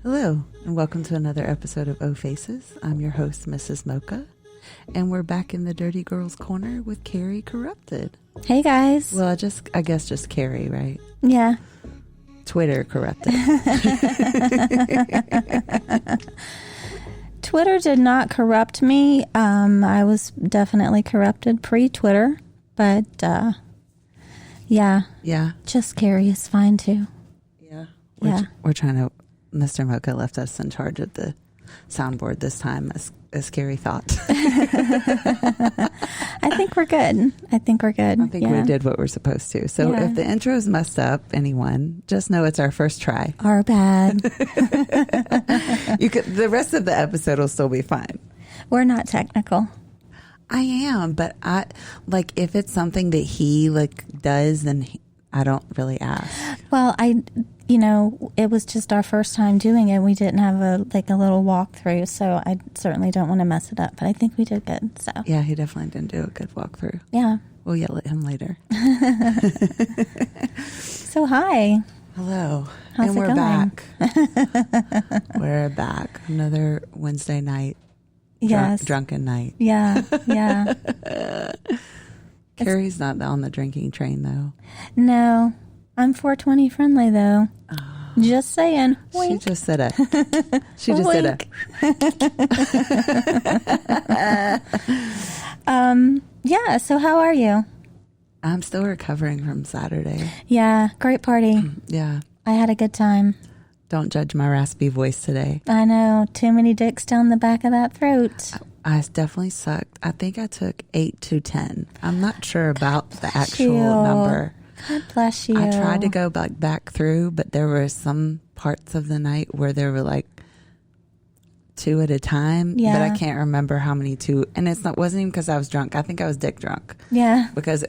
Hello, and welcome to another episode of O Faces. I'm your host, Mrs. Mocha, and we're back in the Dirty Girls Corner with Carrie Corrupted. Hey, guys. Well, I guess just Carrie, right? Yeah. Twitter Corrupted. Twitter did not corrupt me. I was definitely corrupted pre-Twitter, but yeah. Yeah. Just Carrie is fine too. Yeah. Yeah. We're trying to... Mr. Mocha left us in charge of the soundboard this time, a scary thought. I think we're good. I think we did what we're supposed to. So if the intro's messed up, anyone, just know it's our first try. Our bad. The rest of the episode will still be fine. We're not technical. I am, but if it's something that he does, then I don't really ask. Well, it was just our first time doing it. We didn't have a little walkthrough, so I certainly don't want to mess it up. But I think we did good. So yeah, he definitely didn't do a good walkthrough. Yeah, we'll yell at him later. So hi, hello, how's and it we're going? Back. We're back. Another Wednesday night. Yes, drunken night. Yeah. Carrie's not on the drinking train though. No. I'm 420 friendly, though. Oh. Just saying. Wink. She just said it. She just did it. Yeah, so how are you? I'm still recovering from Saturday. Yeah, great party. Yeah. I had a good time. Don't judge my raspy voice today. I know. Too many dicks down the back of that throat. I definitely sucked. I think I took 8 to 10. I'm not sure about the actual number. God bless you. I tried to go back through, but there were some parts of the night where there were 2 at a time. Yeah. But I can't remember how many 2. And wasn't even because I was drunk. I think I was dick drunk. Yeah. Because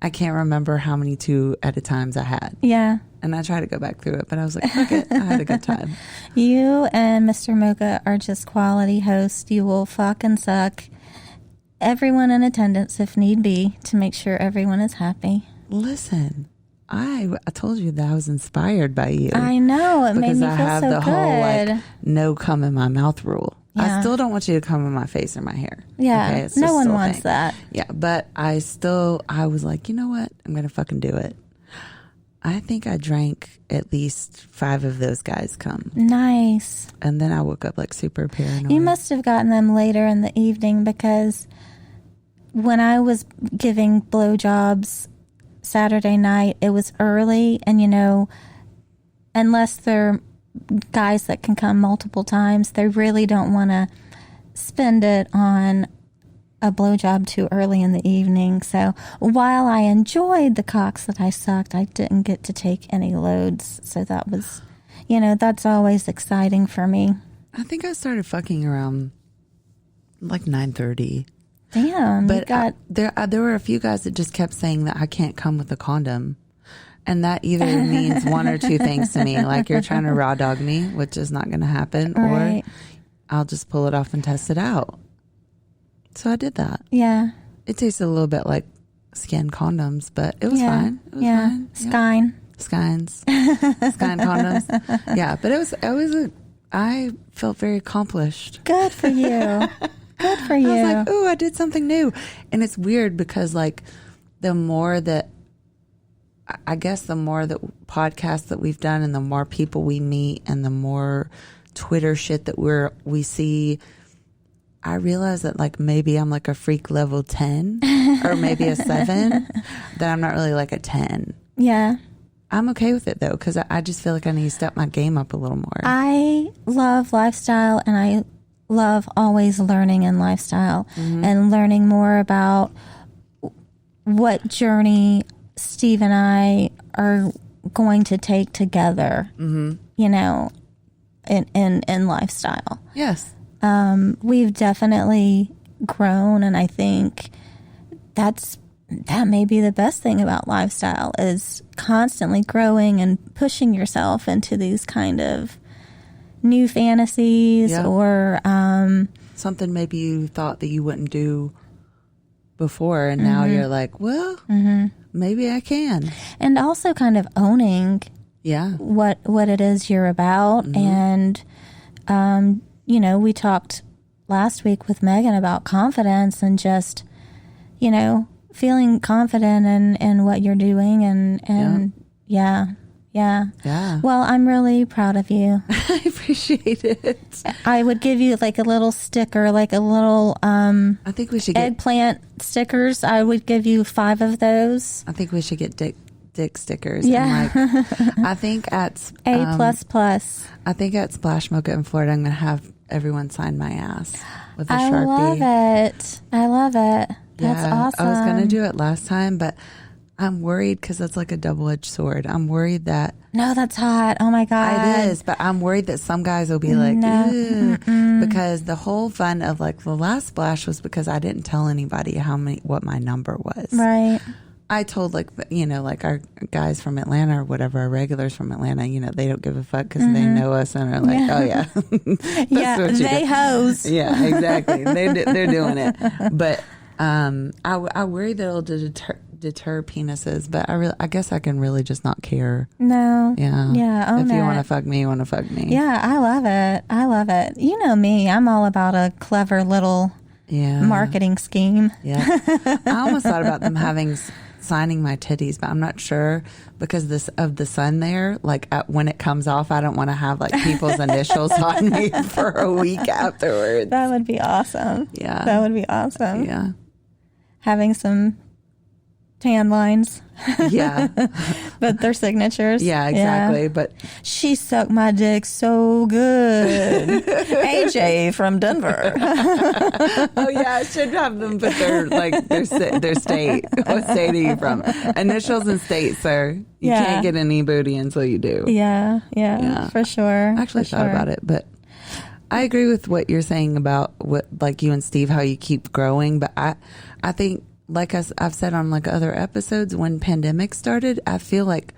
I can't remember how many 2 at a times I had. Yeah. And I tried to go back through it, but I was like, fuck it. I had a good time. You and Mr. Mocha are just quality hosts. You will fuck and suck everyone in attendance if need be to make sure everyone is happy. Listen, I told you that I was inspired by you. I know. It made me feel so good. Because I have the whole, no cum in my mouth rule. Yeah. I still don't want you to come in my face or my hair. Yeah. Okay? No one wants that. Yeah. But I was like, you know what? I'm going to fucking do it. I think I drank at least 5 of those guys cum. Nice. And then I woke up super paranoid. You must have gotten them later in the evening because when I was giving blowjobs Saturday night, it was early, and unless they're guys that can come multiple times, they really don't want to spend it on a blowjob too early in the evening. So while I enjoyed the cocks that I sucked, I didn't get to take any loads. So that was, that's always exciting for me. I think I started fucking around 9:30. Damn. But there were a few guys that just kept saying that I can't come with a condom. And that either means one or two things to me. Like you're trying to raw dog me, which is not going to happen. Right. Or I'll just pull it off and test it out. So I did that. Yeah. It tasted a little bit like skin condoms, but it was fine. It was fine. Skynes. Skyn condoms. Yeah. But I felt very accomplished. Good for you. Good for you. I was like, ooh, I did something new. And it's weird because the more that podcasts that we've done and the more people we meet and the more Twitter shit that we see, I realize that maybe I'm a freak level 10 or maybe a 7, that I'm not really a 10. Yeah. I'm okay with it though, because I just feel like I need to step my game up a little more. I love lifestyle, and I love always learning in lifestyle and learning more about what journey Steve and I are going to take together, in lifestyle. Yes. We've definitely grown, and I think that may be the best thing about lifestyle is constantly growing and pushing yourself into these kind of new fantasies or something maybe you thought that you wouldn't do before, and now you're like, well, maybe I can. And also kind of owning Yeah. what it is you're about. And, we talked last week with Megan about confidence and just, feeling confident in what you're doing. And yeah. Well, I'm really proud of you. I appreciate it. I would give you like a little sticker, like a little I think we should get eggplant stickers. I would give you 5 of those. I think we should get dick stickers. Yeah. And I think at A++. I think at Splash Mocha in Florida, I'm going to have everyone sign my ass with a Sharpie. I love it. That's awesome. I was going to do it last time, but I'm worried because that's like a double-edged sword. I'm worried that... No, that's hot. Oh, my God. It is, but I'm worried that some guys will be like, no. Because the whole fun of like the last splash was because I didn't tell anybody what my number was. Right. I told like our guys from Atlanta or whatever, our regulars from Atlanta, they don't give a fuck because they know us and are like, oh yeah. They hoes. Yeah, exactly. They're doing it. But I worry that it'll deter penises, but I guess I can really just not care. No. Yeah. Yeah. If you want to fuck me, you want to fuck me. Yeah, I love it. You know me, I'm all about a clever little marketing scheme. Yeah. I almost thought about them signing my titties, but I'm not sure because of the sun there. Like when it comes off, I don't want to have like people's initials on me for a week afterwards. That would be awesome. Yeah. That would be awesome. Yeah. Having some tan lines. Yeah. But they're signatures. Yeah, exactly. Yeah. But she sucked my dick so good. AJ from Denver. Oh yeah, I should have them put their state. What state are you from? Initials and state, sir. You can't get any booty until you do. Yeah, for sure. I actually thought about it, but I agree with what you're saying about what like you and Steve, how you keep growing. But I think, like I've said on like other episodes, when pandemic started, I feel like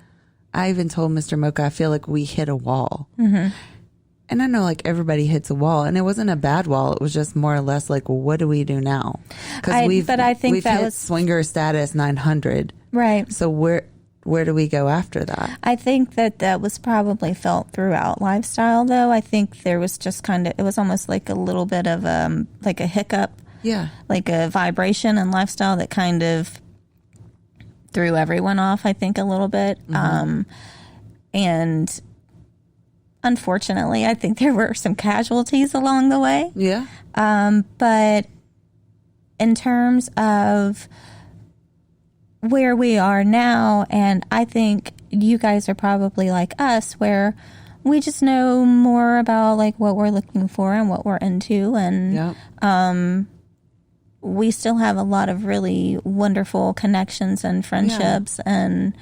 I even told Mr. Mocha, I feel like we hit a wall. Mm-hmm. And I know like everybody hits a wall, and it wasn't a bad wall. It was just more or less like, well, what do we do now? Because we've hit swinger status 900. Right. So where do we go after that? I think that was probably felt throughout lifestyle, though. I think there was just it was almost like a little bit of like a hiccup. Yeah. Like a vibration and lifestyle that kind of threw everyone off, I think, a little bit. Mm-hmm. And unfortunately, I think there were some casualties along the way. Yeah. But in terms of where we are now, and I think you guys are probably like us, where we just know more about like what we're looking for and what we're into. And we still have a lot of really wonderful connections and friendships. And,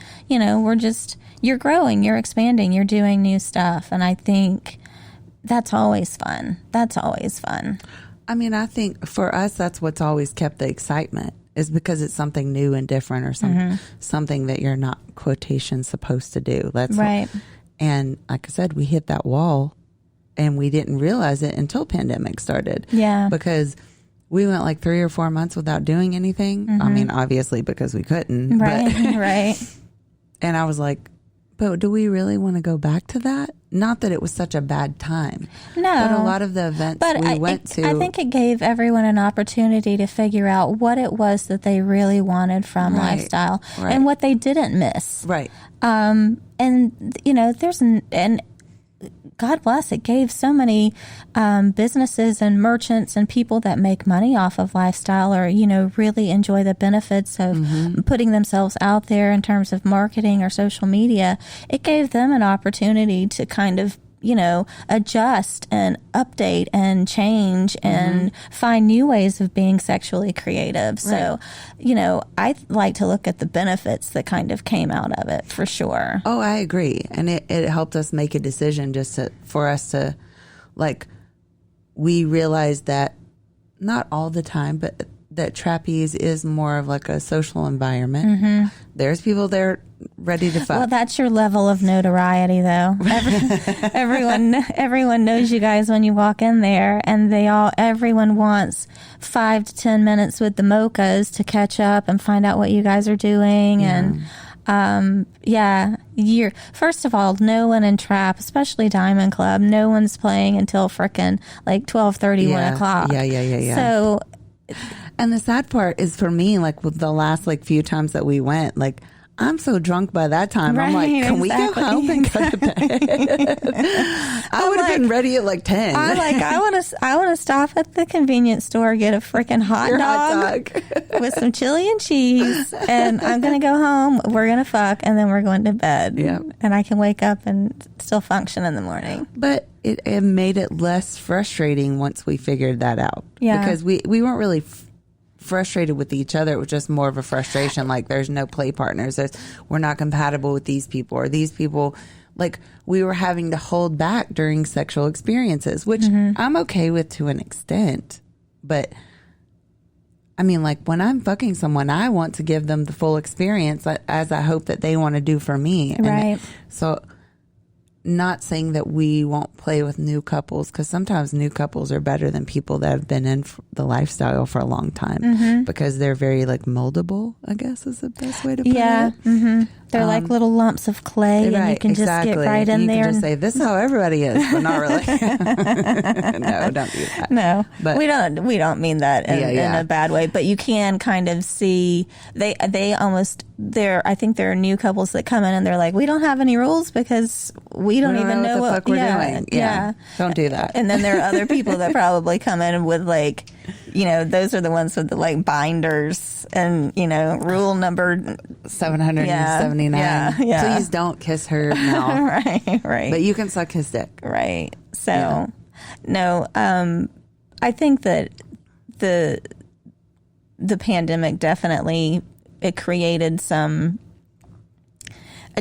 you're growing, you're expanding, you're doing new stuff. And I think that's always fun. I mean, I think for us, that's what's always kept the excitement, is because it's something new and different, or something that you're not, quotation, supposed to do. That's right. And like I said, we hit that wall and we didn't realize it until pandemic started. Yeah. Because we went like 3 or 4 months without doing anything. Mm-hmm. I mean, obviously because we couldn't. Right, but, right. And I was like, but do we really want to go back to that? Not that it was such a bad time. No. But a lot of the events went to... I think it gave everyone an opportunity to figure out what it was that they really wanted from lifestyle and what they didn't miss. Right. And, and God bless, it gave so many businesses and merchants and people that make money off of lifestyle, or, really enjoy the benefits of putting themselves out there in terms of marketing or social media. It gave them an opportunity to kind of, adjust and update and change and find new ways of being sexually creative. Right. So, I like to look at the benefits that kind of came out of it, for sure. Oh, I agree. And it helped us make a decision for us to, like, we realized that not all the time, but that trapeze is more of like a social environment. Mm-hmm. There's people there ready to fuck. Well, that's your level of notoriety, though. Everyone knows you guys when you walk in there, and everyone wants 5 to 10 minutes with the mochas to catch up and find out what you guys are doing. Yeah. You're first of all, no one in trap, especially Diamond Club, no one's playing until frickin' like 12:30, 1 o'clock. Yeah. So, and the sad part is for me, like with the last like few times that we went, like I'm so drunk by that time. Right, I'm like, can we go home and go to bed? I would have been ready at like 10. I want to stop at the convenience store, get a freaking hot dog with some chili and cheese, and I'm going to go home. We're going to fuck, and then we're going to bed. Yeah. And I can wake up and still function in the morning. But it made it less frustrating once we figured that out. Yeah. Because we weren't really frustrated with each other. It was just more of a frustration, like there's no play partners, we're not compatible with these people, or these people, like we were having to hold back during sexual experiences, which I'm okay with to an extent. But I mean, like when I'm fucking someone, I want to give them the full experience as I hope that they want to do for me. Right. And so not saying that we won't play with new couples, because sometimes new couples are better than people that have been in the lifestyle for a long time, because they're very like moldable, I guess is the best way to put it. They're like little lumps of clay, and you can just get right in there. You can just say, this is how everybody is, but not really. No, don't do that. No, but we don't mean that in a bad way, but you can kind of see they almost, I think there are new couples that come in and they're like, we don't have any rules because we don't even know what the fuck we're doing. Yeah. Don't do that. And then there are other people that probably come in with like, those are the ones with the like binders and, rule number 779. Yeah. Please don't kiss her mouth. Right. But you can suck his dick. Right. So, no, I think that the pandemic definitely, it created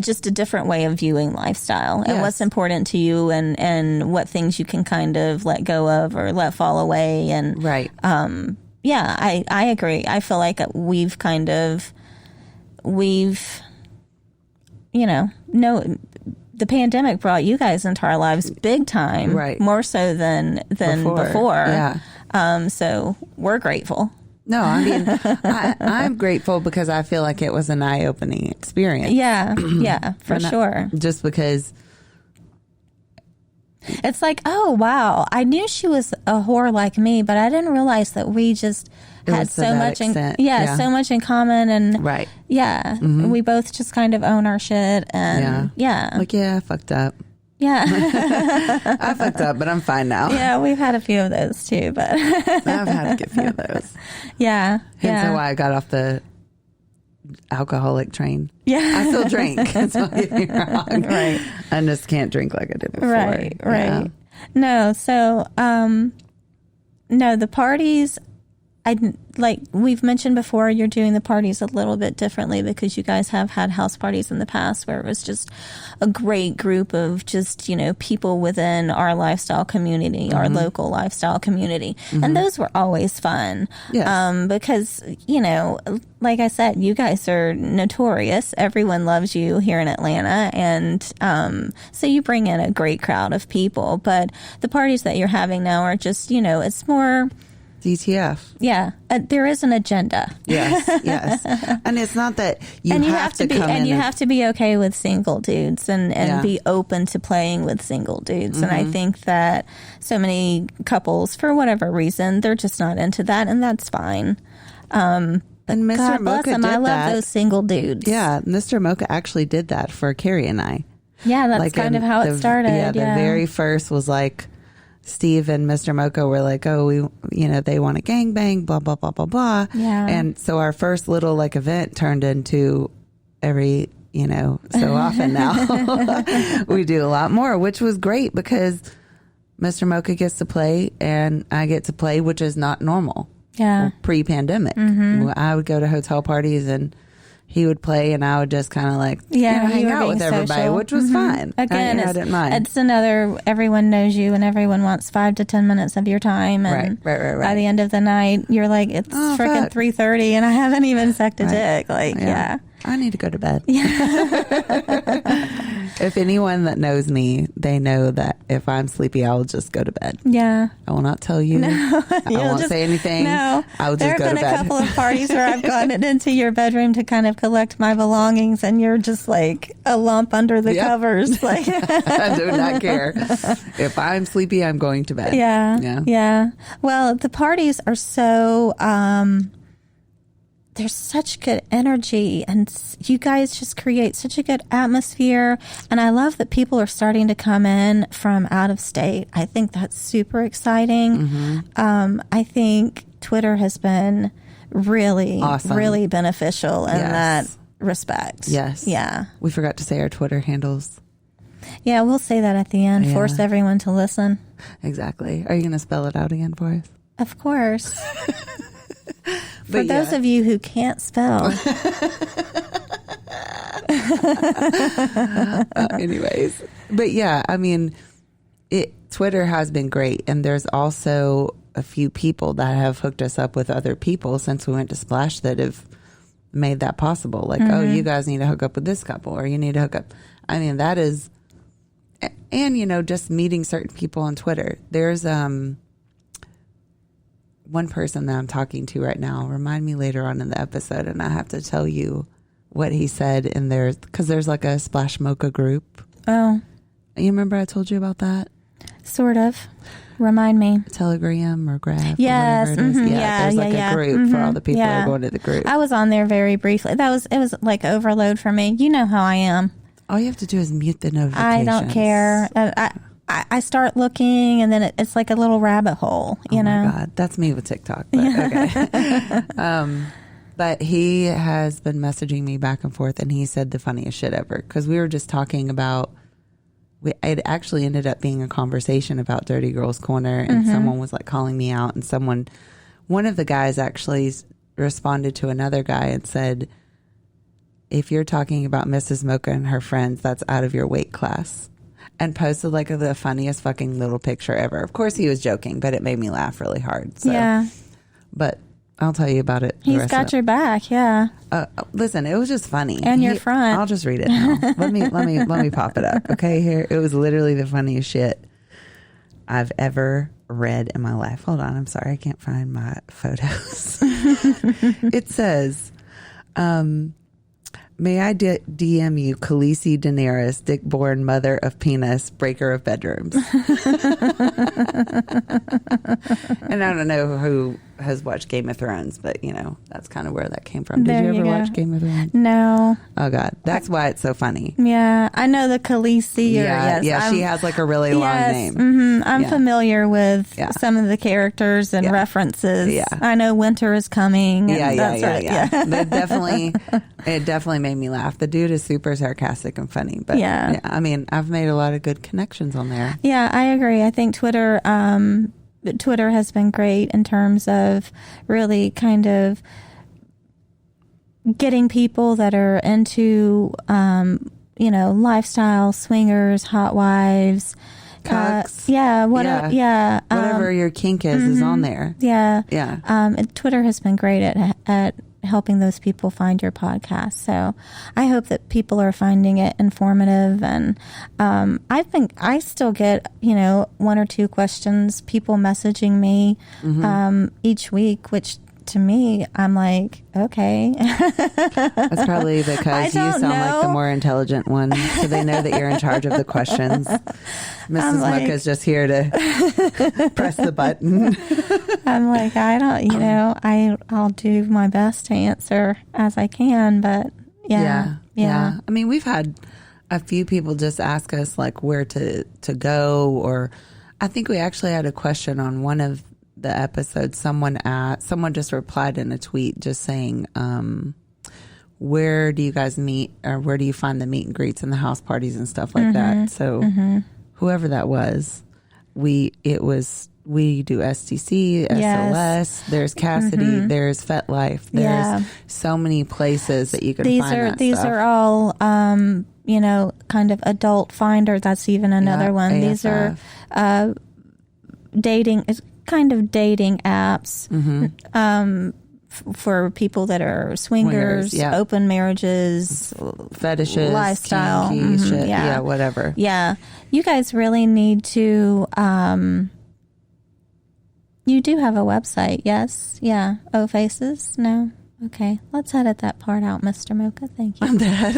just a different way of viewing lifestyle and what's important to you and what things you can kind of let go of or let fall away. And I agree. I feel like the pandemic brought you guys into our lives big time, right? More so than before. Yeah. So we're grateful. No, I mean, I'm grateful because I feel like it was an eye-opening experience. Yeah, for sure. Just because it's like, oh, wow, I knew she was a whore like me, but I didn't realize that we just had so much so much in common. And we both just kind of own our shit. And like, I fucked up. Yeah. I fucked up, but I'm fine now. Yeah, we've had a few of those too, but I've had a few of those. Yeah. Hence why I got off the alcoholic train. Yeah. I still drink. That's not get me wrong. Right. I just can't drink like I did before. Right. Yeah. No, so no, the parties, like we've mentioned before, you're doing the parties a little bit differently because you guys have had house parties in the past where it was just a great group of just, people within our lifestyle community, our local lifestyle community. And those were always fun. Yes. Because, like I said, you guys are notorious. Everyone loves you here in Atlanta. And so you bring in a great crowd of people. But the parties that you're having now are just, it's more DTF. Yeah. There is an agenda. Yes. And it's not that you have to come in. And you have to be okay with single dudes and be open to playing with single dudes. And I think that so many couples, for whatever reason, they're just not into that, and that's fine. And Mr. God bless Mocha him. did I love that. those single dudes. Yeah, Mr. Mocha actually did that for Carrie and I. Yeah, that's kind of how it started. Yeah, the very first was like, Steve and Mr. Mocha were like, oh, they want a gangbang, blah, blah, blah, blah, blah. Yeah. And so our first little like event turned into every, so often now we do a lot more, which was great because Mr. Mocha gets to play and I get to play, which is not normal. Yeah. Pre-pandemic. I would go to hotel parties and he would play and I would just kind of like hang out with everybody, social. Which was fine. Again, I didn't mind. It's another, everyone knows you and everyone wants 5 to 10 minutes of your time. And right. by the end of the night, you're like, it's freaking 3:30 and I haven't even sucked a dick. Like, I need to go to bed. If anyone that knows me, they know that if I'm sleepy, I will just go to bed. Yeah. I will not tell you. No, I won't say anything. No. I will just go to bed. There have been a couple of parties where I've gone into your bedroom to kind of collect my belongings, and you're just like a lump under the covers. Like I do not care. If I'm sleepy, I'm going to bed. Yeah. Well, the parties are so... there's such good energy, and you guys just create such a good atmosphere. And I love that people are starting to come in from out of state. I think that's super exciting. I think Twitter has been really, really beneficial in that respect. Yes. Yeah. We forgot to say our Twitter handles. Yeah, we'll say that at the end. Yeah. Force everyone to listen. Exactly. Are you going to spell it out again for us? Of course. For those of you who can't spell. Anyways. But yeah, I mean, Twitter has been great. And there's also a few people that have hooked us up with other people since we went to Splash that have made that possible. Like, oh, you guys need to hook up with this couple, or you need to hook up. I mean, that is, and, you know, just meeting certain people on Twitter. There's, one person that I'm talking to right now, remind me later on in the episode, and I have to tell you what he said in there, because there's like a Splash Mocha group. Oh. You remember I told you about that? Sort of. Remind me. Telegram or Graph. Yes. Or whatever it is. There's like a group for all the people that are going to the group. I was on there very briefly. It was like overload for me. You know how I am. All you have to do is mute the notifications. I don't care. I start looking, and then it's like a little rabbit hole, you know? Oh, my God. That's me with TikTok. But okay. But he has been messaging me back and forth, and he said the funniest shit ever. Because we were just talking about, it actually ended up being a conversation about Dirty Girls Corner, and someone was like calling me out, and one of the guys actually responded to another guy and said, if you're talking about Mrs. Mocha and her friends, that's out of your weight class. And posted like the funniest fucking little picture ever. Of course he was joking, but it made me laugh really hard. So. Yeah. But I'll tell you about it. He's got your back, yeah. Listen, it was just funny. And your front. I'll just read it now. let me pop it up. Okay, here. It was literally the funniest shit I've ever read in my life. Hold on, I'm sorry, I can't find my photos. It says, may I DM you, Khaleesi Daenerys, dick-born mother of penis, breaker of bedrooms. And I don't know who has watched Game of Thrones, but, you know, that's kind of where that came from. Did you ever watch Game of Thrones? No. Oh, God. That's why it's so funny. Yeah. I know the Khaleesi. Yeah, she has like a really long name. I'm familiar with some of the characters and references. Yeah. I know winter is coming. Yeah. It definitely made me laugh. The dude is super sarcastic and funny. But yeah, I mean, I've made a lot of good connections on there. Yeah, I agree. I think Twitter has been great in terms of really kind of getting people that are into, lifestyle, swingers, hot wives. Cucks. Whatever your kink is on there. Yeah. Yeah. Twitter has been great at helping those people find your podcast. So I hope that people are finding it informative. And I still get, one or two questions, people messaging me each week, which to me, I'm like, okay. That's probably because you sound like the more intelligent one, so they know that you're in charge of the questions. Mrs. Mocha's just here to press the button. I'm like, I don't, I'll do my best to answer as I can, but yeah. I mean, we've had a few people just ask us like where to go, or I think we actually had a question on one of the episode. Someone just replied in a tweet just saying, where do you guys meet, or where do you find the meet and greets and the house parties and stuff like that? So whoever that was, we do STC, SOS, there's Cassidy, there's FetLife, there's so many places that you can find that These stuff. are all, kind of adult finder. That's even another one. AFF. These are dating apps for people that are swingers, open marriages, fetishes, lifestyle, kinky shit, whatever. Yeah, you guys really need to. You do have a website, yes? Yeah. Oh, Faces? No. Okay, let's edit that part out, Mr. Mocha. Thank you. I'm dead.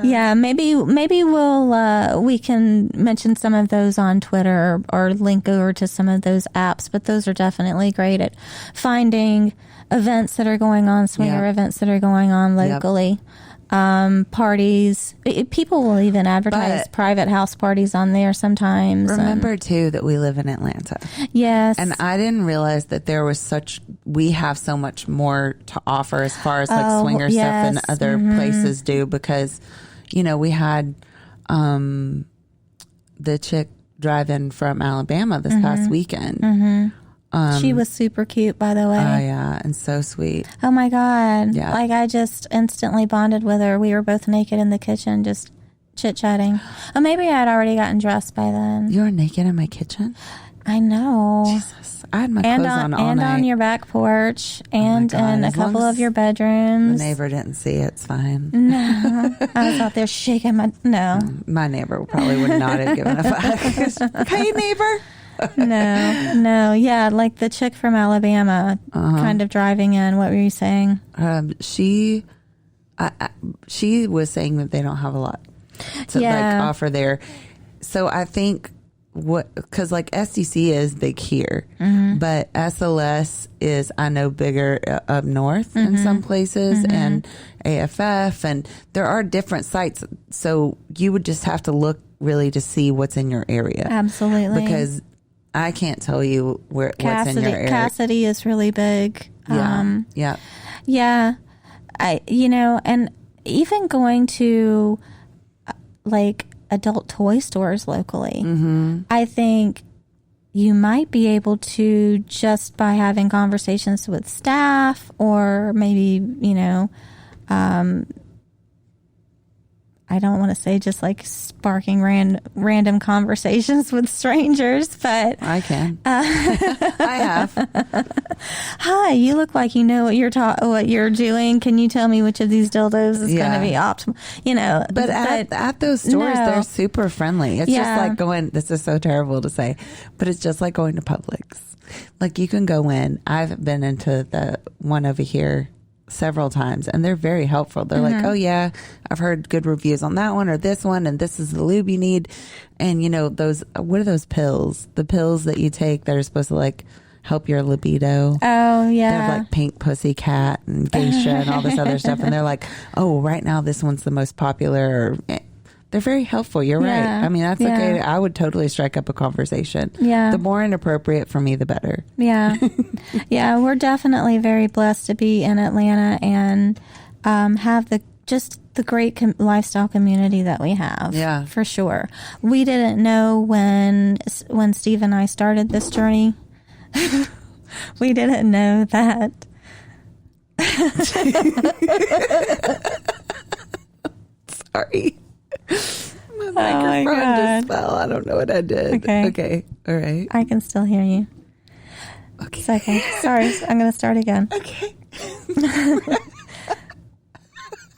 Yeah, maybe we can mention some of those on Twitter or link over to some of those apps, but those are definitely great at finding events that are going on, swinger events that are going on locally. Parties. People will even advertise private house parties on there sometimes. Remember too that we live in Atlanta. Yes. And I didn't realize that we have so much more to offer as far as like swinger stuff than other places do, because, we had the chick drive in from Alabama this past weekend. She was super cute, by the way. Oh, yeah. And so sweet. Oh, my God. Yeah. Like, I just instantly bonded with her. We were both naked in the kitchen, just chit-chatting. Oh, maybe I had already gotten dressed by then. You were naked in my kitchen? I know. Jesus. I had my clothes on all and night. on your back porch and in a couple of your bedrooms. The neighbor didn't see it. It's fine. No. I was out there shaking my... No. My neighbor probably would not have given a fuck. Hey, neighbor. No. Yeah, like the chick from Alabama kind of driving in. What were you saying? She was saying that they don't have a lot to offer there. So I think because like SDC is big here, but SLS is, I know, bigger up north in some places, and AFF, and there are different sites. So you would just have to look really to see what's in your area. Absolutely. Because I can't tell you what's in your area. Cassidy is really big. Yeah. Yeah. And even going to like adult toy stores locally, I think you might be able to, just by having conversations with staff, or maybe, I don't want to say just like sparking random conversations with strangers, but I can. I have. Hi, you look like you know what you're doing. Can you tell me which of these dildos is going to be optimal? But at those stores, they're super friendly. It's just like going. This is so terrible to say, but it's just like going to Publix. Like, you can go in. I've been into the one over here several times, and they're very helpful. They're like, oh yeah, I've heard good reviews on that one or this one, and this is the lube you need. And those, what are those pills? The pills that you take that are supposed to like help your libido. Oh yeah. They have like pink pussycat and geisha and all this other stuff. And they're like, oh, right now this one's the most popular. They're very helpful. You're right. I mean, that's okay. I would totally strike up a conversation. Yeah. The more inappropriate for me, the better. Yeah. Yeah. We're definitely very blessed to be in Atlanta and have the great lifestyle community that we have. Yeah. For sure. We didn't know when Steve and I started this journey. We didn't know that. Sorry. My microphone just fell. I don't know what I did. Okay. All right. I can still hear you. Okay. It's okay. Sorry. I'm going to start again. Okay.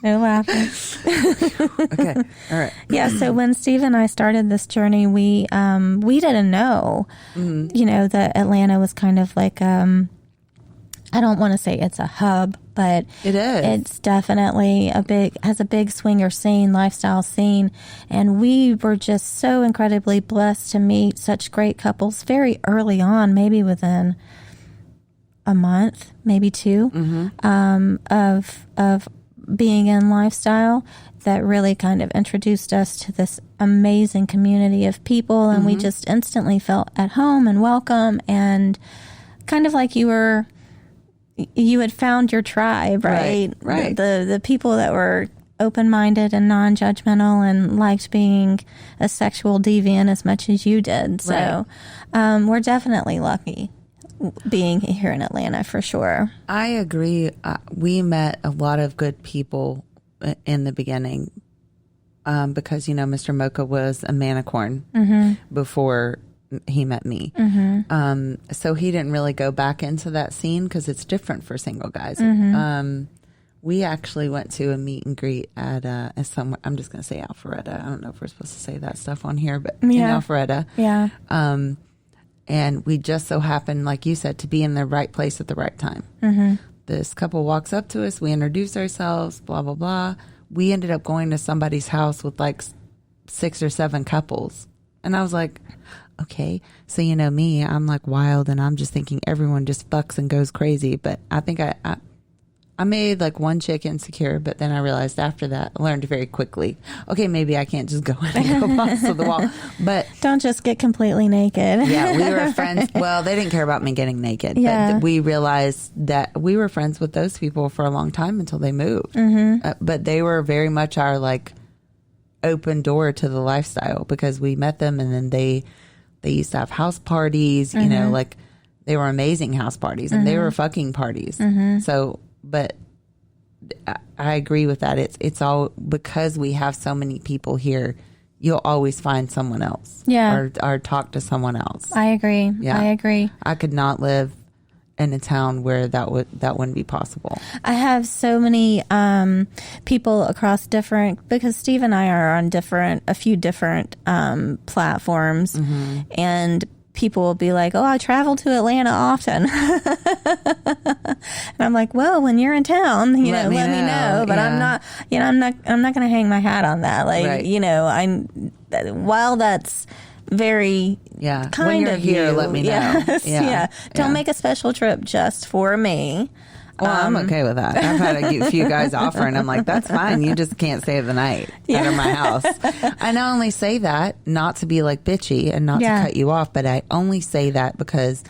No laughing. Okay. All right. Yeah. So when Steve and I started this journey, we didn't know, that Atlanta was kind of like, I don't want to say it's a hub, but it is. It's definitely has a big swinger scene, lifestyle scene. And we were just so incredibly blessed to meet such great couples very early on, maybe within a month, maybe two, of being in lifestyle, that really kind of introduced us to this amazing community of people. And we just instantly felt at home and welcome, and kind of like you had found your tribe, right? Right. The people that were open-minded and non-judgmental and liked being a sexual deviant as much as you did. So we're definitely lucky being here in Atlanta, for sure. I agree. We met a lot of good people in the beginning because, Mr. Mocha was a manicorn before he met me. So he didn't really go back into that scene because it's different for single guys. We actually went to a meet and greet at somewhere. I'm just going to say Alpharetta. I don't know if we're supposed to say that stuff on here, but in Alpharetta. Yeah. And we just so happened, like you said, to be in the right place at the right time. This couple walks up to us. We introduce ourselves, blah, blah, blah. We ended up going to somebody's house with like 6 or 7 couples. And I was like, okay. So, you know me, I'm like wild and I'm just thinking everyone just fucks and goes crazy. But I think I made like one chick insecure, but then I realized after that, I learned very quickly, okay, maybe I can't just go in and go box to the wall. But don't just get completely naked. Yeah, we were friends. Well, they didn't care about me getting naked. Yeah. But we realized that we were friends with those people for a long time until they moved. But they were very much our like open door to the lifestyle because we met them and then they used to have house parties, you know, like they were amazing house parties and they were fucking parties. So, but I agree with that. It's all because we have so many people here. You'll always find someone else, or talk to someone else. I agree. Yeah, I agree. I could not live in a town where that wouldn't be possible. I have so many people across because Steve and I are on a few different platforms, and people will be like, "Oh, I travel to Atlanta often," and I'm like, "Well, when you're in town, let me know." But I'm not, I'm not going to hang my hat on that. Like, while that's very kind when you're of here, you, let me know. Yes, Don't make a special trip just for me. Well, I'm okay with that. I've had a few guys offer, and I'm like, that's fine. You just can't stay the night at my house. And I only say that not to be like bitchy and not to cut you off, but I only say that because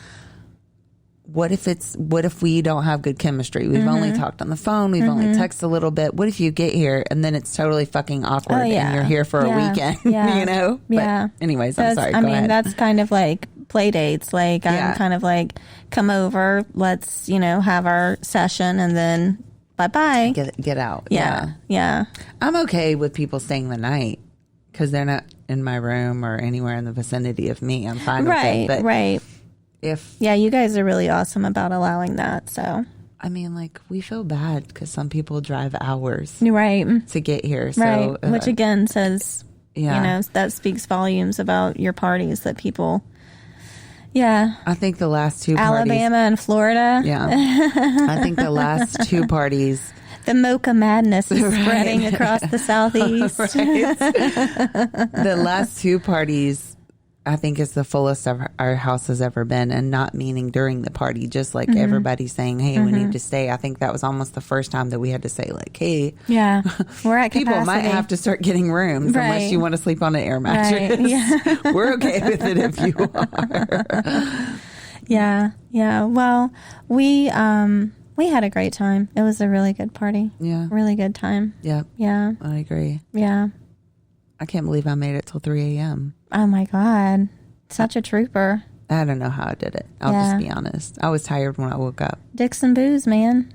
what if we don't have good chemistry? We've only talked on the phone. We've only texted a little bit. What if you get here and then it's totally fucking awkward and you're here for a weekend, you know? But anyways, I'm sorry. Go ahead. That's kind of like play dates. Like I'm kind of like, come over, let's, have our session and then bye-bye. Get out. Yeah. I'm okay with people staying the night because they're not in my room or anywhere in the vicinity of me. I'm fine with it. But right. You guys are really awesome about allowing that. So I mean, like, we feel bad because some people drive hours to get here. So, which again says, that speaks volumes about your parties that people. Yeah. I think the last 2 parties. Alabama and Florida. Yeah. I think the last 2 parties. The Mocha madness is spreading across the Southeast. The last 2 parties, I think, is the fullest our house has ever been, and not meaning during the party, just like everybody saying, hey, we need to stay. I think that was almost the first time that we had to say, like, hey, we're at capacity. People might have to start getting rooms unless you want to sleep on an air mattress. We're okay with it if you are. Yeah. Well, we had a great time. It was a really good party. Yeah. Really good time. Yeah. Yeah. I agree. Yeah. I can't believe I made it till 3 a.m. Oh my God. Such a trooper. I don't know how I did it. I'll just be honest. I was tired when I woke up. Dixon booze, man.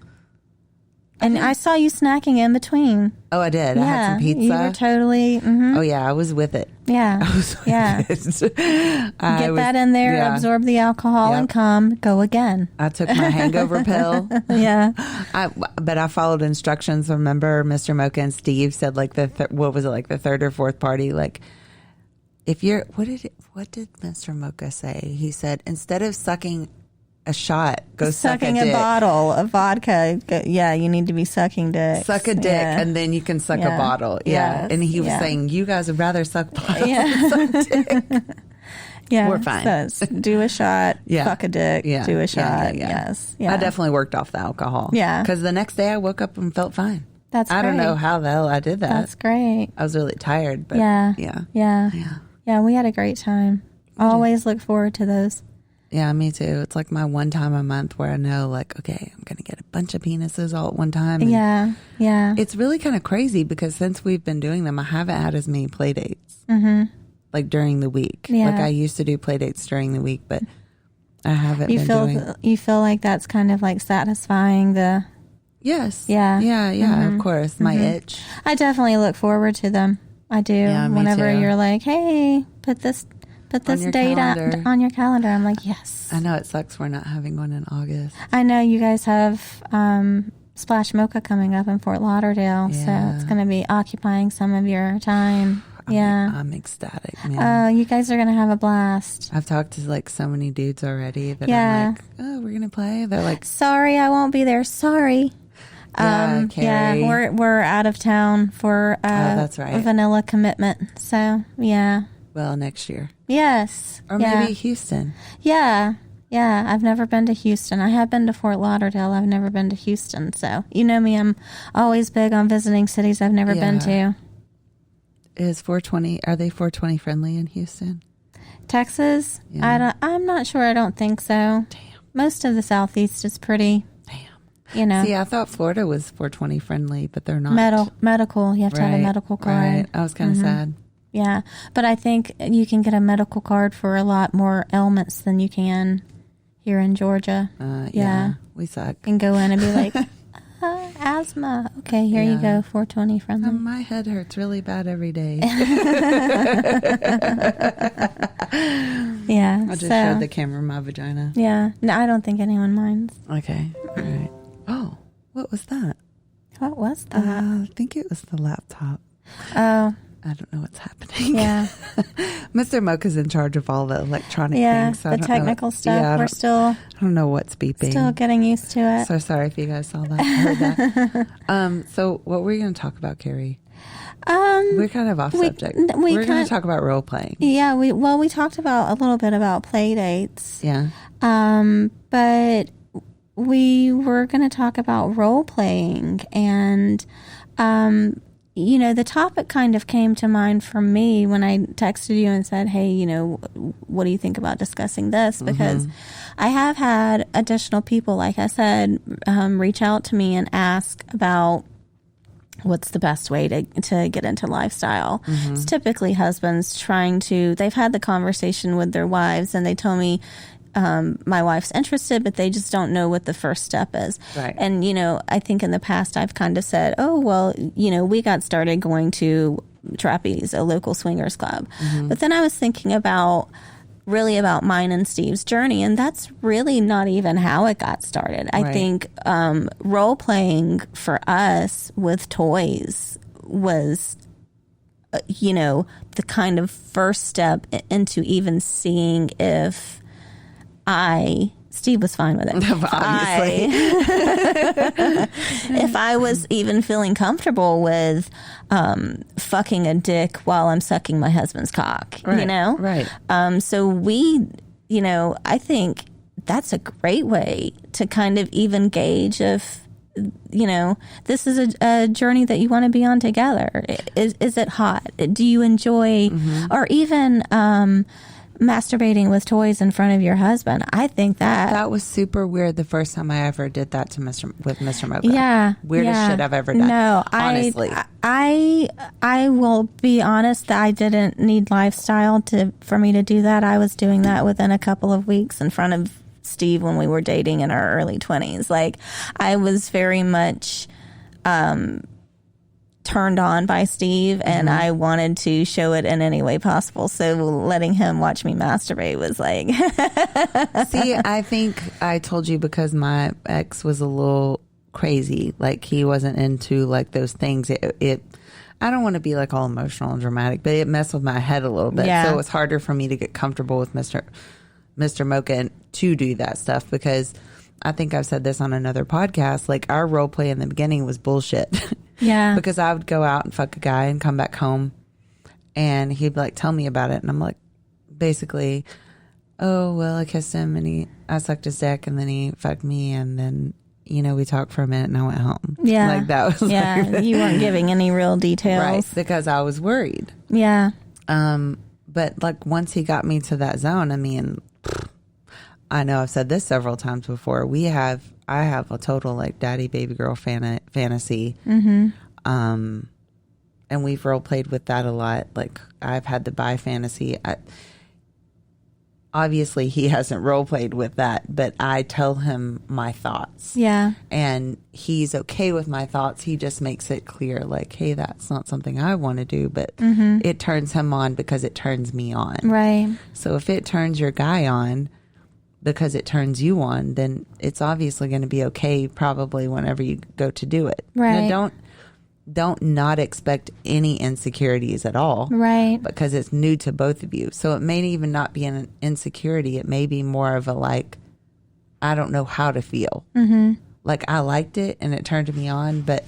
And I saw you snacking in between. Oh, I did. I had some pizza. You were totally. Oh, yeah. I was with it. Yeah. I was with it. Get that in there, absorb the alcohol, and come. Go again. I took my hangover pill. But I followed instructions. Remember, Mr. Mocha and Steve said, like, what was it, like the 3rd or 4th party? Like, if you're, what did Mr. Mocha say? He said, instead of sucking a shot, go sucking suck a dick. Bottle of vodka. You need to be sucking dick. Suck a dick, and then you can suck a bottle. Yeah. And he was saying, you guys would rather suck bottles than suck dick. We're fine. So do a shot, fuck a dick, do a shot. Yes. Yeah. I definitely worked off the alcohol. Yeah. Because the next day I woke up and felt fine. That's great. I don't know how the hell I did that. That's great. I was really tired, but yeah, we had a great time. Always look forward to those. Yeah, me too. It's like my one time a month where I know, like, okay, I'm going to get a bunch of penises all at one time. And yeah. It's really kind of crazy because since we've been doing them, I haven't had as many play dates, like during the week. Yeah. Like I used to do play dates during the week, but I haven't been doing. You feel like that's kind of like satisfying the. Yes. Yeah. Of course. My itch. I definitely look forward to them. I do. Yeah, me Whenever too. you're like, hey, put put this your date calendar. on your calendar. I'm like, yes. I know it sucks we're not having one in August. I know you guys have Splash Mocha coming up in Fort Lauderdale, so Yeah. it's going to be occupying some of your time. Yeah. I'm ecstatic, man. You guys are going to have a blast. I've talked to like so many dudes already that Yeah. I'm like, oh, we're going to play. They're like, Sorry, I won't be there. Sorry. Carrie. We're out of town for that's right. a vanilla commitment. So, yeah. well, next year. Yes. Or yeah. maybe Houston. Yeah. Yeah, I've never been to Houston. I have been to Fort Lauderdale. I've never been to Houston. So, you know me, I'm always big on visiting cities I've never been to. Is 420, are they 420 friendly in Houston? Texas? Yeah. I'm not sure. I don't think so. Damn. Most of the Southeast is pretty, Damn. you know. See, I thought Florida was 420 friendly, but they're not. Medical. You have to have a medical card. Right. I was kind of sad. Yeah. But I think you can get a medical card for a lot more ailments than you can here in Georgia. Yeah. We suck. You can go in and be like, asthma. Okay, here you go. 420 friendly. My head hurts really bad every day. Yeah. I just showed the camera my vagina. Yeah. No, I don't think anyone minds. Okay. All right. Oh, what was that? What was that? I think it was the laptop. Oh, I don't know what's happening. yeah. Mr. Mocha's in charge of all the electronic Yeah, things. So the technical stuff. Yeah, We're still I don't know what's beeping. still getting used to it. So sorry if you guys saw that, heard that. So what were you going to talk about, Carrie? We're kind of off subject. We're going to talk about role playing. Yeah, we talked about a little bit about play dates. Yeah. But we were going to talk about role playing, and you know, the topic kind of came to mind for me when I texted you and said, hey, you know, what do you think about discussing this? Because I have had additional people, like I said, reach out to me and ask about what's the best way to get into lifestyle. It's typically husbands they've had the conversation with their wives and they tell me, my wife's interested, but they just don't know what the first step is. Right. And, you know, I think in the past I've kind of said, oh, well, you know, we got started going to Trapeze, a local swingers club. But then I was thinking about mine and Steve's journey, and that's really not even how it got started. I think role playing for us with toys was, you know, the kind of first step into even seeing if Steve was fine with it. Obviously. If I was even feeling comfortable with fucking a dick while I'm sucking my husband's cock, Right, you know? right. So we, you know, I think that's a great way to kind of even gauge if, you know, this is a journey that you want to be on together. Is it hot? Do you enjoy, or even masturbating with toys in front of your husband? I think that was super weird the first time I ever did that to Mr. Mocha. Yeah. Weirdest shit I've ever done. No, honestly. I will be honest that I didn't need lifestyle for me to do that. I was doing that within a couple of weeks in front of Steve when we were dating in our early 20s. Like, I was very much turned on by Steve, and I wanted to show it in any way possible. So letting him watch me masturbate was like... See, I think I told you because my ex was a little crazy. Like, he wasn't into like those things. It I don't want to be like all emotional and dramatic, but it messed with my head a little bit. Yeah. So it was harder for me to get comfortable with Mr. Mocha and to do that stuff, because I think I've said this on another podcast. Like, our role play in the beginning was bullshit. Yeah. Because I would go out and fuck a guy and come back home and he'd like tell me about it. And I'm like, basically, oh, well, I kissed him and I sucked his dick and then he fucked me. And then, you know, we talked for a minute and I went home. Yeah. Like, that was yeah. You weren't giving any real details. right. Because I was worried. Yeah. But like, once he got me to that zone, I mean, I know I've said this several times before. I have a total like daddy baby girl fantasy. And we've role played with that a lot. Like, I've had the bi fantasy. obviously he hasn't role played with that, but I tell him my thoughts. Yeah. And he's okay with my thoughts. He just makes it clear, like, hey, that's not something I want to do, but it turns him on because it turns me on. Right. So if it turns your guy on because it turns you on, then it's obviously going to be okay probably whenever you go to do it. Right. Now, don't not expect any insecurities at all. Right. Because it's new to both of you. So it may even not be an insecurity. It may be more of a like, I don't know how to feel. Mm-hmm. Like I liked it and it turned me on, but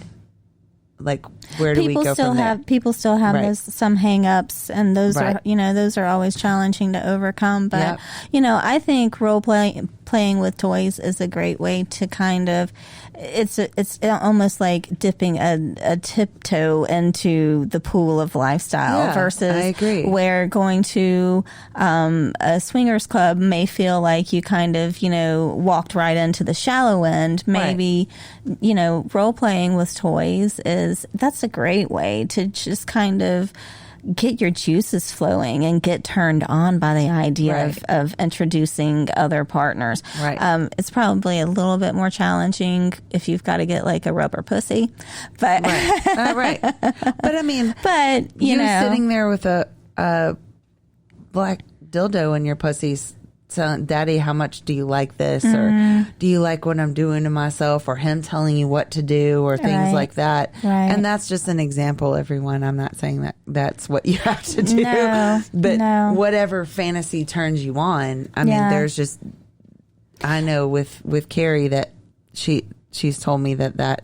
like where do we go from there? People still have Right. those, some hang-ups, and those Right. are, those are always challenging to overcome. But, I think playing with toys is a great way to kind of, it's almost like dipping a tiptoe into the pool of lifestyle versus I agree. where going to a swingers club may feel like you kind of, walked right into the shallow end. Maybe, role playing with toys that's a great way to just kind of get your juices flowing and get turned on by the idea of introducing other partners. Right. It's probably a little bit more challenging if you've got to get like a rubber pussy, but right. But I mean, you're sitting there with a black dildo in your pussy's telling Daddy, how much do you like this? Or do you like what I'm doing to myself? Or him telling you what to do or things like that. Right. And that's just an example, everyone. I'm not saying that that's what you have to do. No, but whatever fantasy turns you on, I mean, there's just, I know with Carrie that she's told me that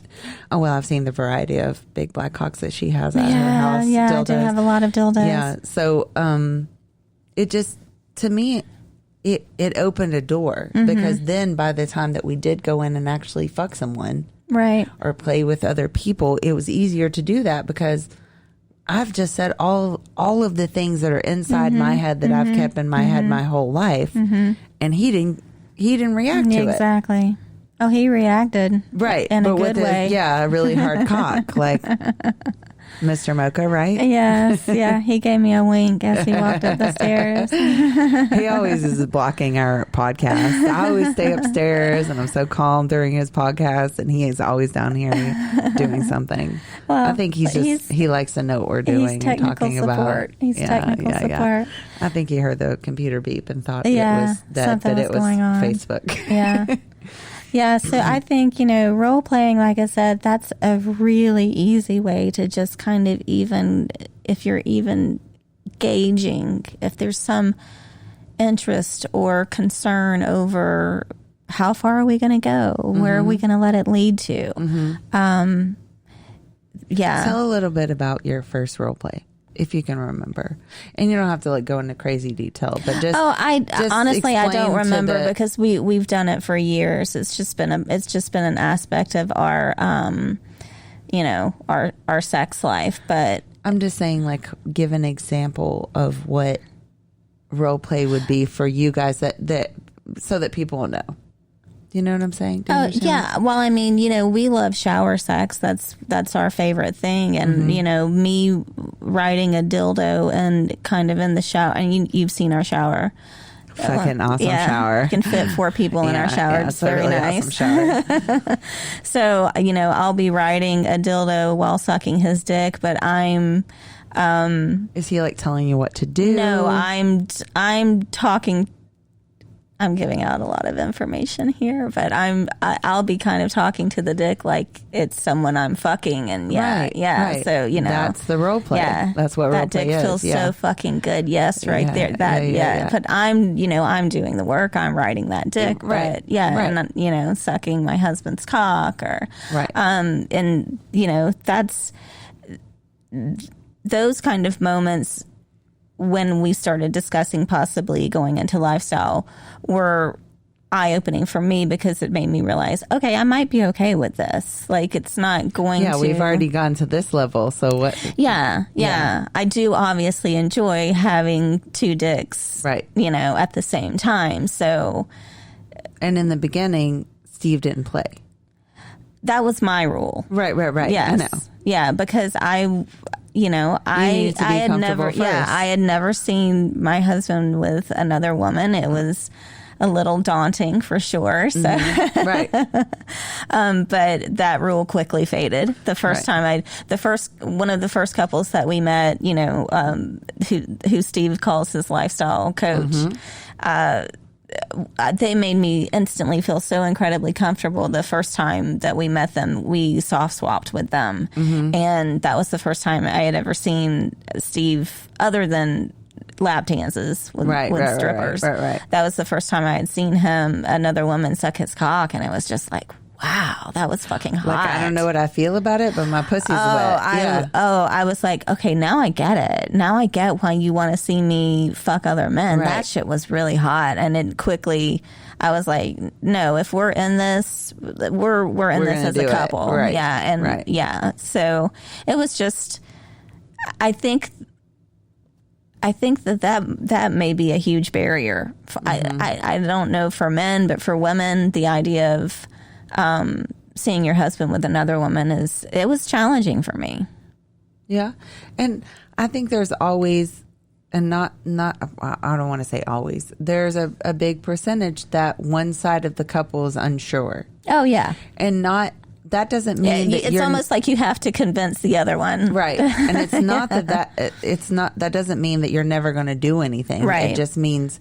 I've seen the variety of big black cocks that she has at her house. Yeah, dildos. I do have a lot of dildos. Yeah. So it just, to me, it opened a door because then by the time that we did go in and actually fuck someone right, or play with other people, it was easier to do that because I've just said all of the things that are inside my head that I've kept in my head my whole life, and he didn't react to it. Exactly. Oh, he reacted right in a good way. A really hard cock like Mr. Mocha, right? Yes, yeah. He gave me a wink as he walked up the stairs. He always is blocking our podcast. I always stay upstairs and I'm so calm during his podcast, and he is always down here doing something. Well, I think he likes to know what we're doing and talking support. about. He's technical support. Yeah. I think he heard the computer beep and thought it was that it was going on. Facebook. Yeah. Yeah, so I think, role playing, like I said, that's a really easy way to just kind of if you're even gauging, if there's some interest or concern over how far are we going to go, where are we going to let it lead to. Tell a little bit about your first role play, if you can remember, and you don't have to go into crazy detail, but just honestly I don't remember because we've done it for years. It's just been an aspect of our our sex life. But I'm just saying, give an example of what role play would be for you guys that so that people will know. You know what I'm saying? Oh, yeah. Well, I mean, we love shower sex. That's our favorite thing. And, me riding a dildo and kind of in the shower. And you've seen our shower. Fucking awesome shower. Can fit 4 people in our shower. Yeah, it's very really nice. Awesome shower. So, I'll be riding a dildo while sucking his dick, but I'm... Is he telling you what to do? No, I'm talking... I'm giving out a lot of information here, but I'll be kind of talking to the dick like it's someone I'm fucking, and right. So that's the role play. Yeah, that's what role play is. That dick feels so fucking good. Yes, right there. That But I'm doing the work. I'm riding that dick, right? But and sucking my husband's cock, or right. And that's those kind of moments. When we started discussing possibly going into lifestyle were eye-opening for me because it made me realize, okay, I might be okay with this. It's not going to... Yeah, we've already gone to this level, so what... Yeah. I do obviously enjoy having 2 dicks, right? At the same time, so... And in the beginning, Steve didn't play. That was my rule. Right. Yes. I know. Yeah, because need to be I had comfortable never, first. I had never seen my husband with another woman. It was a little daunting for sure. So, Right. but that rule quickly faded. The first time one of the first couples that we met, who Steve calls his lifestyle coach, they made me instantly feel so incredibly comfortable. The first time that we met them, we soft swapped with them. And that was the first time I had ever seen Steve other than lap dances with strippers. Right. That was the first time I had seen another woman suck his cock, and it was just like, wow, that was fucking hot. Like, I don't know what I feel about it, but my pussy's wet. I was like, okay, now I get it. Now I get why you want to see me fuck other men. Right. That shit was really hot, and it quickly, I was like, no, if we're in this, we're in this as a couple. Right. Yeah, and yeah. So it was just, I think that may be a huge barrier. I don't know for men, but for women, the idea of seeing your husband with another woman it was challenging for me. Yeah. And I think there's always, and not I don't want to say always, there's a big percentage that one side of the couple is unsure. Oh, yeah. And that doesn't mean that it's almost like you have to convince the other one. Right. And it's not that doesn't mean that you're never going to do anything. Right. It just means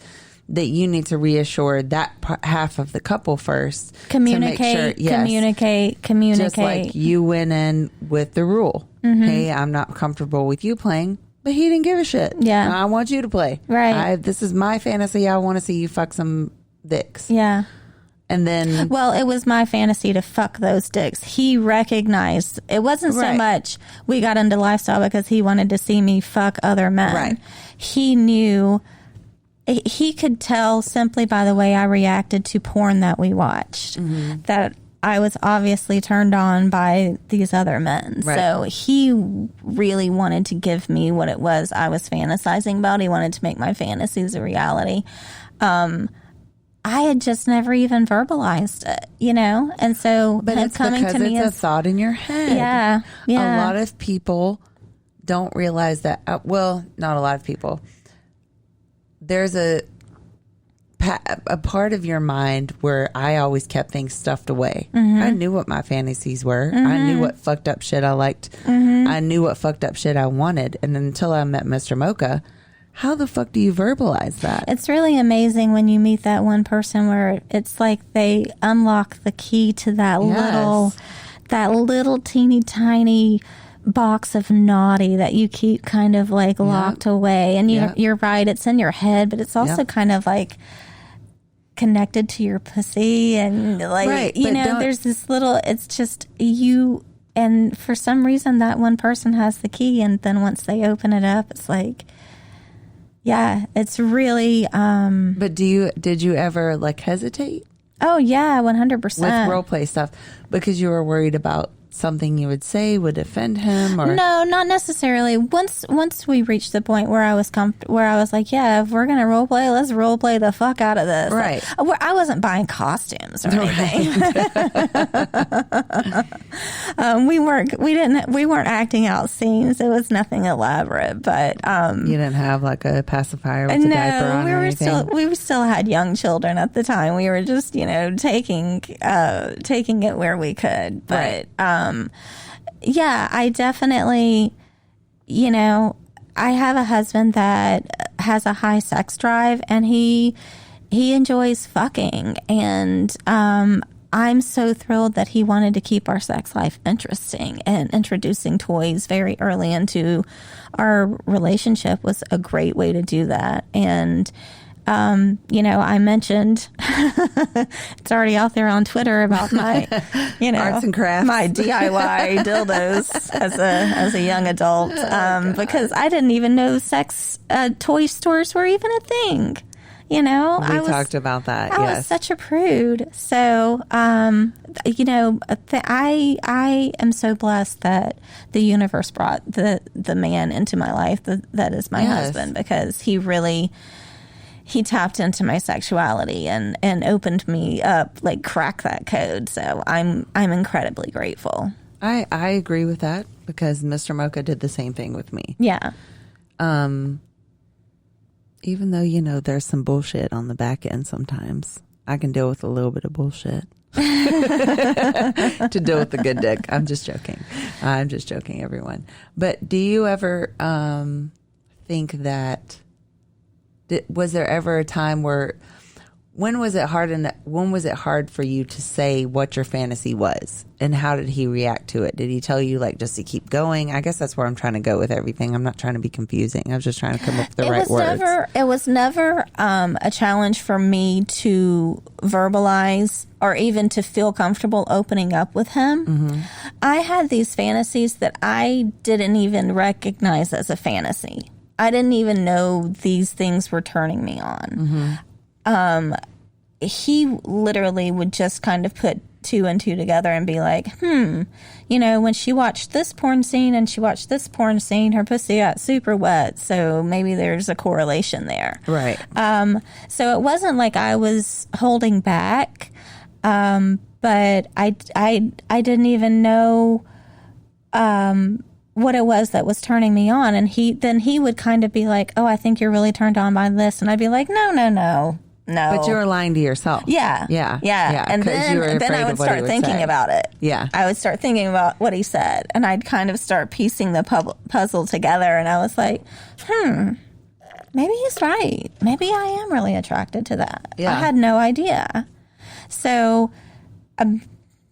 that you need to reassure that half of the couple first. Communicate, to make sure, communicate. Just like you went in with the rule. Hey, I'm not comfortable with you playing, but he didn't give a shit. Yeah. I want you to play. Right. This is my fantasy. I want to see you fuck some dicks. Yeah. And then, well, it was my fantasy to fuck those dicks. He recognized it wasn't so much we got into lifestyle because he wanted to see me fuck other men. Right. He knew, he could tell simply by the way I reacted to porn that we watched that I was obviously turned on by these other men. Right. So he really wanted to give me what it was I was fantasizing about. He wanted to make my fantasies a reality. I had just never even verbalized it, and so but him it's coming because to me it's as a thought in your head. Yeah. A lot of people don't realize that. Well, not a lot of people. There's a part of your mind where I always kept things stuffed away. I knew what my fantasies were. I knew what fucked up shit I liked. I knew what fucked up shit I wanted. And until I met Mr. Mocha, how the fuck do you verbalize that? It's really amazing when you meet that one person where it's like they unlock the key to that little teeny tiny box of naughty that you keep kind of like locked away. And you're right, it's in your head, but it's also kind of like connected to your pussy and like, there's this little, it's just you. And for some reason that one person has the key. And then once they open it up, it's like, yeah, it's really. But did you ever like hesitate? Oh yeah, 100%. With role play stuff because you were worried about something you would say would offend him, or no, not necessarily. Once we reached the point where I was where I was like, yeah, if we're gonna role play, let's role play the fuck out of this. Right. Like, I wasn't buying costumes or anything. We weren't acting out scenes. It was nothing elaborate, but you didn't have like a pacifier with a diaper on or anything? We still had young children at the time. We were just taking it where we could, but. Right. Yeah, I definitely, I have a husband that has a high sex drive and he enjoys fucking. And I'm so thrilled that he wanted to keep our sex life interesting, and introducing toys very early into our relationship was a great way to do that. And I mentioned it's already out there on Twitter about my, arts and crafts, my DIY dildos as a young adult, because I didn't even know sex toy stores were even a thing. We talked about that. I was such a prude. So, I am so blessed that the universe brought the man into my life that is my husband, because he tapped into my sexuality and opened me up, like cracked that code. So I'm incredibly grateful. I agree with that. because Mr. Mocha did the same thing with me. Yeah. Even though, you know, there's some bullshit on the back end sometimes. I can deal with a little bit of bullshit to deal with the good dick. I'm just joking. I'm just joking, everyone. But do you ever think that, was there ever a time where, when was it hard for you to say what your fantasy was, and how did he react to it? Did he tell you like just to keep going? I guess that's where I'm trying to go with everything. I'm not trying to be confusing. I was just trying to come up with the right words. It was never a challenge for me to verbalize or even to feel comfortable opening up with him. Mm-hmm. I had these fantasies that I didn't even recognize as a fantasy. I didn't even know these things were turning me on. Mm-hmm. He literally would just kind of put 2 and 2 together and be like, you know, when she watched this porn scene and she watched this porn scene, her pussy got super wet. So maybe there's a correlation there. Right. So it wasn't like I was holding back. But I didn't even know, what it was that was turning me on. And he would kind of be like, oh, I think you're really turned on by this. And I'd be like, no. But you were lying to yourself. Yeah. And then I would start thinking about it. Yeah. I would start thinking about what he said. And I'd kind of start piecing the puzzle together. And I was like, maybe he's right. Maybe I am really attracted to that. Yeah. I had no idea. So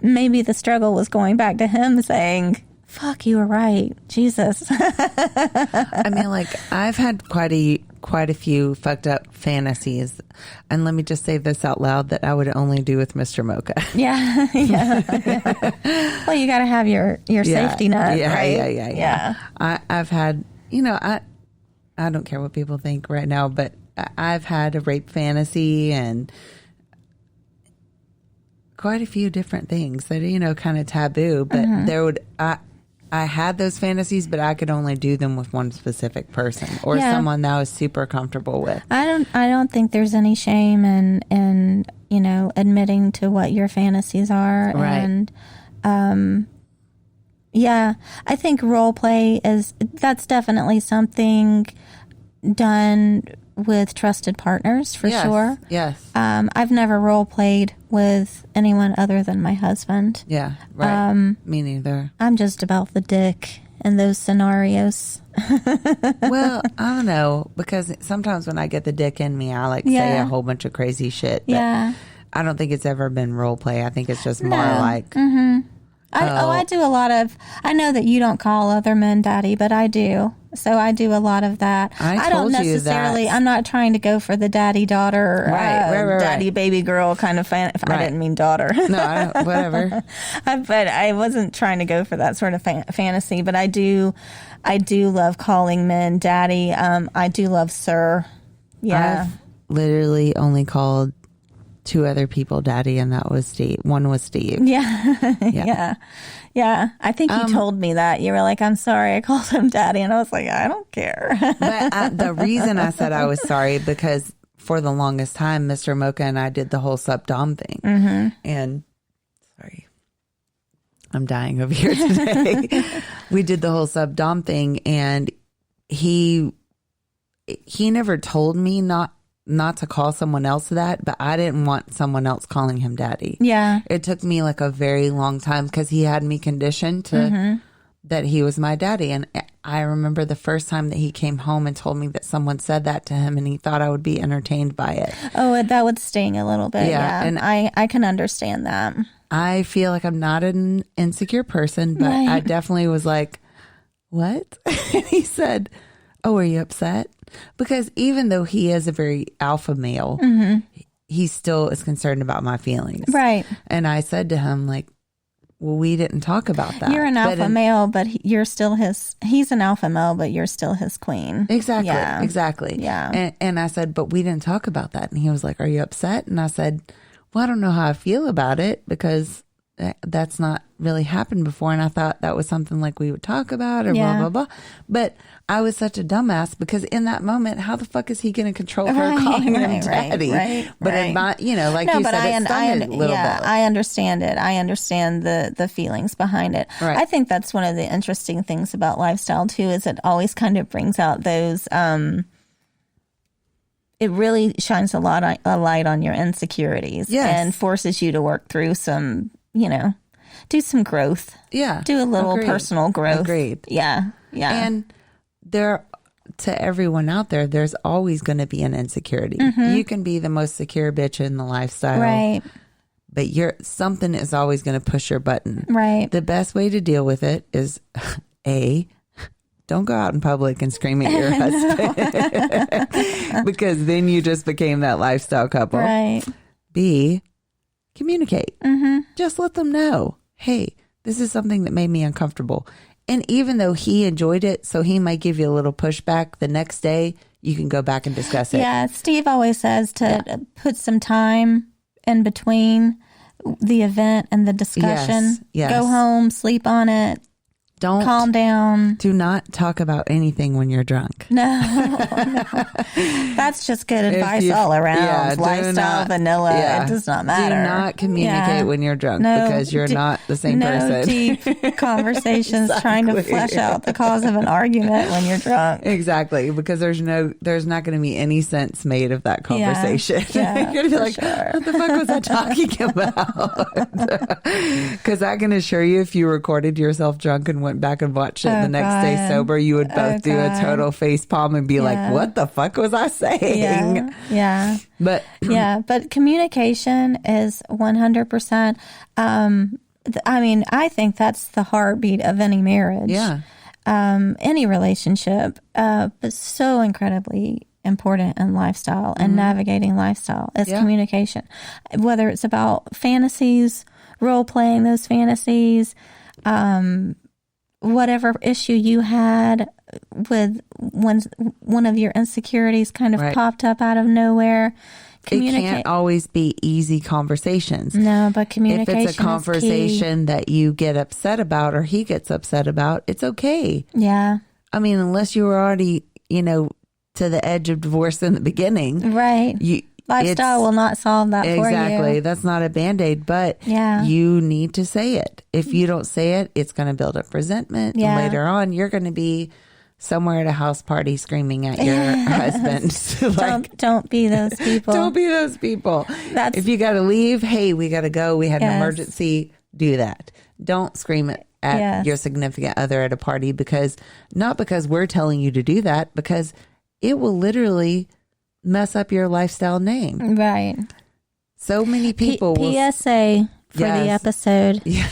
maybe the struggle was going back to him saying, fuck, you were right. Jesus. I mean, like, I've had quite a few fucked up fantasies. And let me just say this out loud, that I would only do with Mr. Mocha. Yeah. Well, you got to have your safety net, right? Yeah. I've had, you know, I don't care what people think right now, but I've had a rape fantasy and quite a few different things that are, you know, kind of taboo, but I had those fantasies, but I could only do them with one specific person or someone that I was super comfortable with. I don't think there's any shame in you know, admitting to what your fantasies are. Right. And I think role play that's definitely something done with trusted partners for sure. Yes. I've never role played with anyone other than my husband. Yeah, right. Me neither. I'm just about the dick in those scenarios. Well, I don't know, because sometimes when I get the dick in me, I say a whole bunch of crazy shit. Yeah. I don't think it's ever been role play. I think it's just more like. Mm-hmm. I do a lot of. I know that you don't call other men daddy, but I do. So I do a lot of that. I don't necessarily. I'm not trying to go for the daddy daughter, right. daddy baby girl kind of fan. I didn't mean daughter. No, whatever. But I wasn't trying to go for that sort of fantasy. But I do love calling men daddy. I do love sir. Yeah. I've literally only called 2 other people daddy, and that was Steve. One was Steve. Yeah. I think you told me that. You were like, I'm sorry I called him daddy. And I was like, I don't care. But the reason I said I was sorry, because for the longest time, Mr. Mocha and I did the whole sub-dom thing. Mm-hmm. And, sorry, I'm dying over here today. We did the whole sub-dom thing, and he never told me not to call someone else that, but I didn't want someone else calling him daddy. Yeah. It took me like a very long time, because he had me conditioned to that he was my daddy. And I remember the first time that he came home and told me that someone said that to him, and he thought I would be entertained by it. Oh, that would sting a little bit. Yeah. And I can understand that. I feel like I'm not an insecure person, but I definitely was like, what? And he said, oh, are you upset? Because even though he is a very alpha male, he still is concerned about my feelings. Right. And I said to him, like, well, we didn't talk about that. You're an alpha male, but you're still he's an alpha male, but you're still his queen. Exactly. Yeah. Exactly. Yeah. And I said, but we didn't talk about that. And he was like, are you upset? And I said, well, I don't know how I feel about it, because that's not really happened before. And I thought that was something like we would talk about or blah, blah, blah. But I was such a dumbass because in that moment, how the fuck is he going to control her calling him daddy? But like you said, it stung a little bit. I understand it. I understand the feelings behind it. Right. I think that's one of the interesting things about lifestyle too, is it always kind of brings out those, it really shines a light on your insecurities and forces you to work through some, do some growth. Yeah. Do a little personal growth. Agreed. Yeah. Yeah. And to everyone out there, there's always going to be an insecurity. You can be the most secure bitch in the lifestyle. Right. But something is always going to push your button. Right. The best way to deal with it is don't go out in public and scream at your husband because then you just became that lifestyle couple. Right. B, communicate. Just let them know, hey, this is something that made me uncomfortable. And even though he enjoyed it, so he might give you a little pushback, the next day you can go back and discuss it. Yeah, Steve always says to put some time in between the event and the discussion. Yes. Go home, sleep on it. Don't calm down. Do not talk about anything when you're drunk. No. That's just good advice all around. Yeah, lifestyle, vanilla, it does not matter. Do not communicate when you're drunk because you're not the same person. Deep conversations trying to flesh out the cause of an argument when you're drunk. Exactly, because there's not going to be any sense made of that conversation. Yeah, you're going to be like, what the fuck was I talking about? Because I can assure you, if you recorded yourself drunk and went back and watched it the next day sober, you would both do a total face palm and be like, what the fuck was I saying? Yeah. But communication is 100%. I think that's the heartbeat of any marriage. Yeah. Any relationship, but so incredibly important in lifestyle and navigating lifestyle is communication. Whether it's about fantasies, role playing those fantasies, whatever issue you had with when one of your insecurities kind of popped up out of nowhere. It can't always be easy conversations. No, but communication if it's a conversation that you get upset about or he gets upset about, it's okay. Yeah. I mean, unless you were already, to the edge of divorce in the beginning. Right. Lifestyle will not solve that for you. Exactly. That's not a Band-Aid, but you need to say it. If you don't say it, it's going to build up resentment. And later on, you're going to be somewhere at a house party screaming at your husband. Don't be those people. Don't be those people. If you got to leave, hey, we got to go. We had an emergency. Do that. Don't scream at your significant other at a party not because we're telling you to do that, because it will literally mess up your lifestyle name. Right. So many people PSA for the episode. Yeah.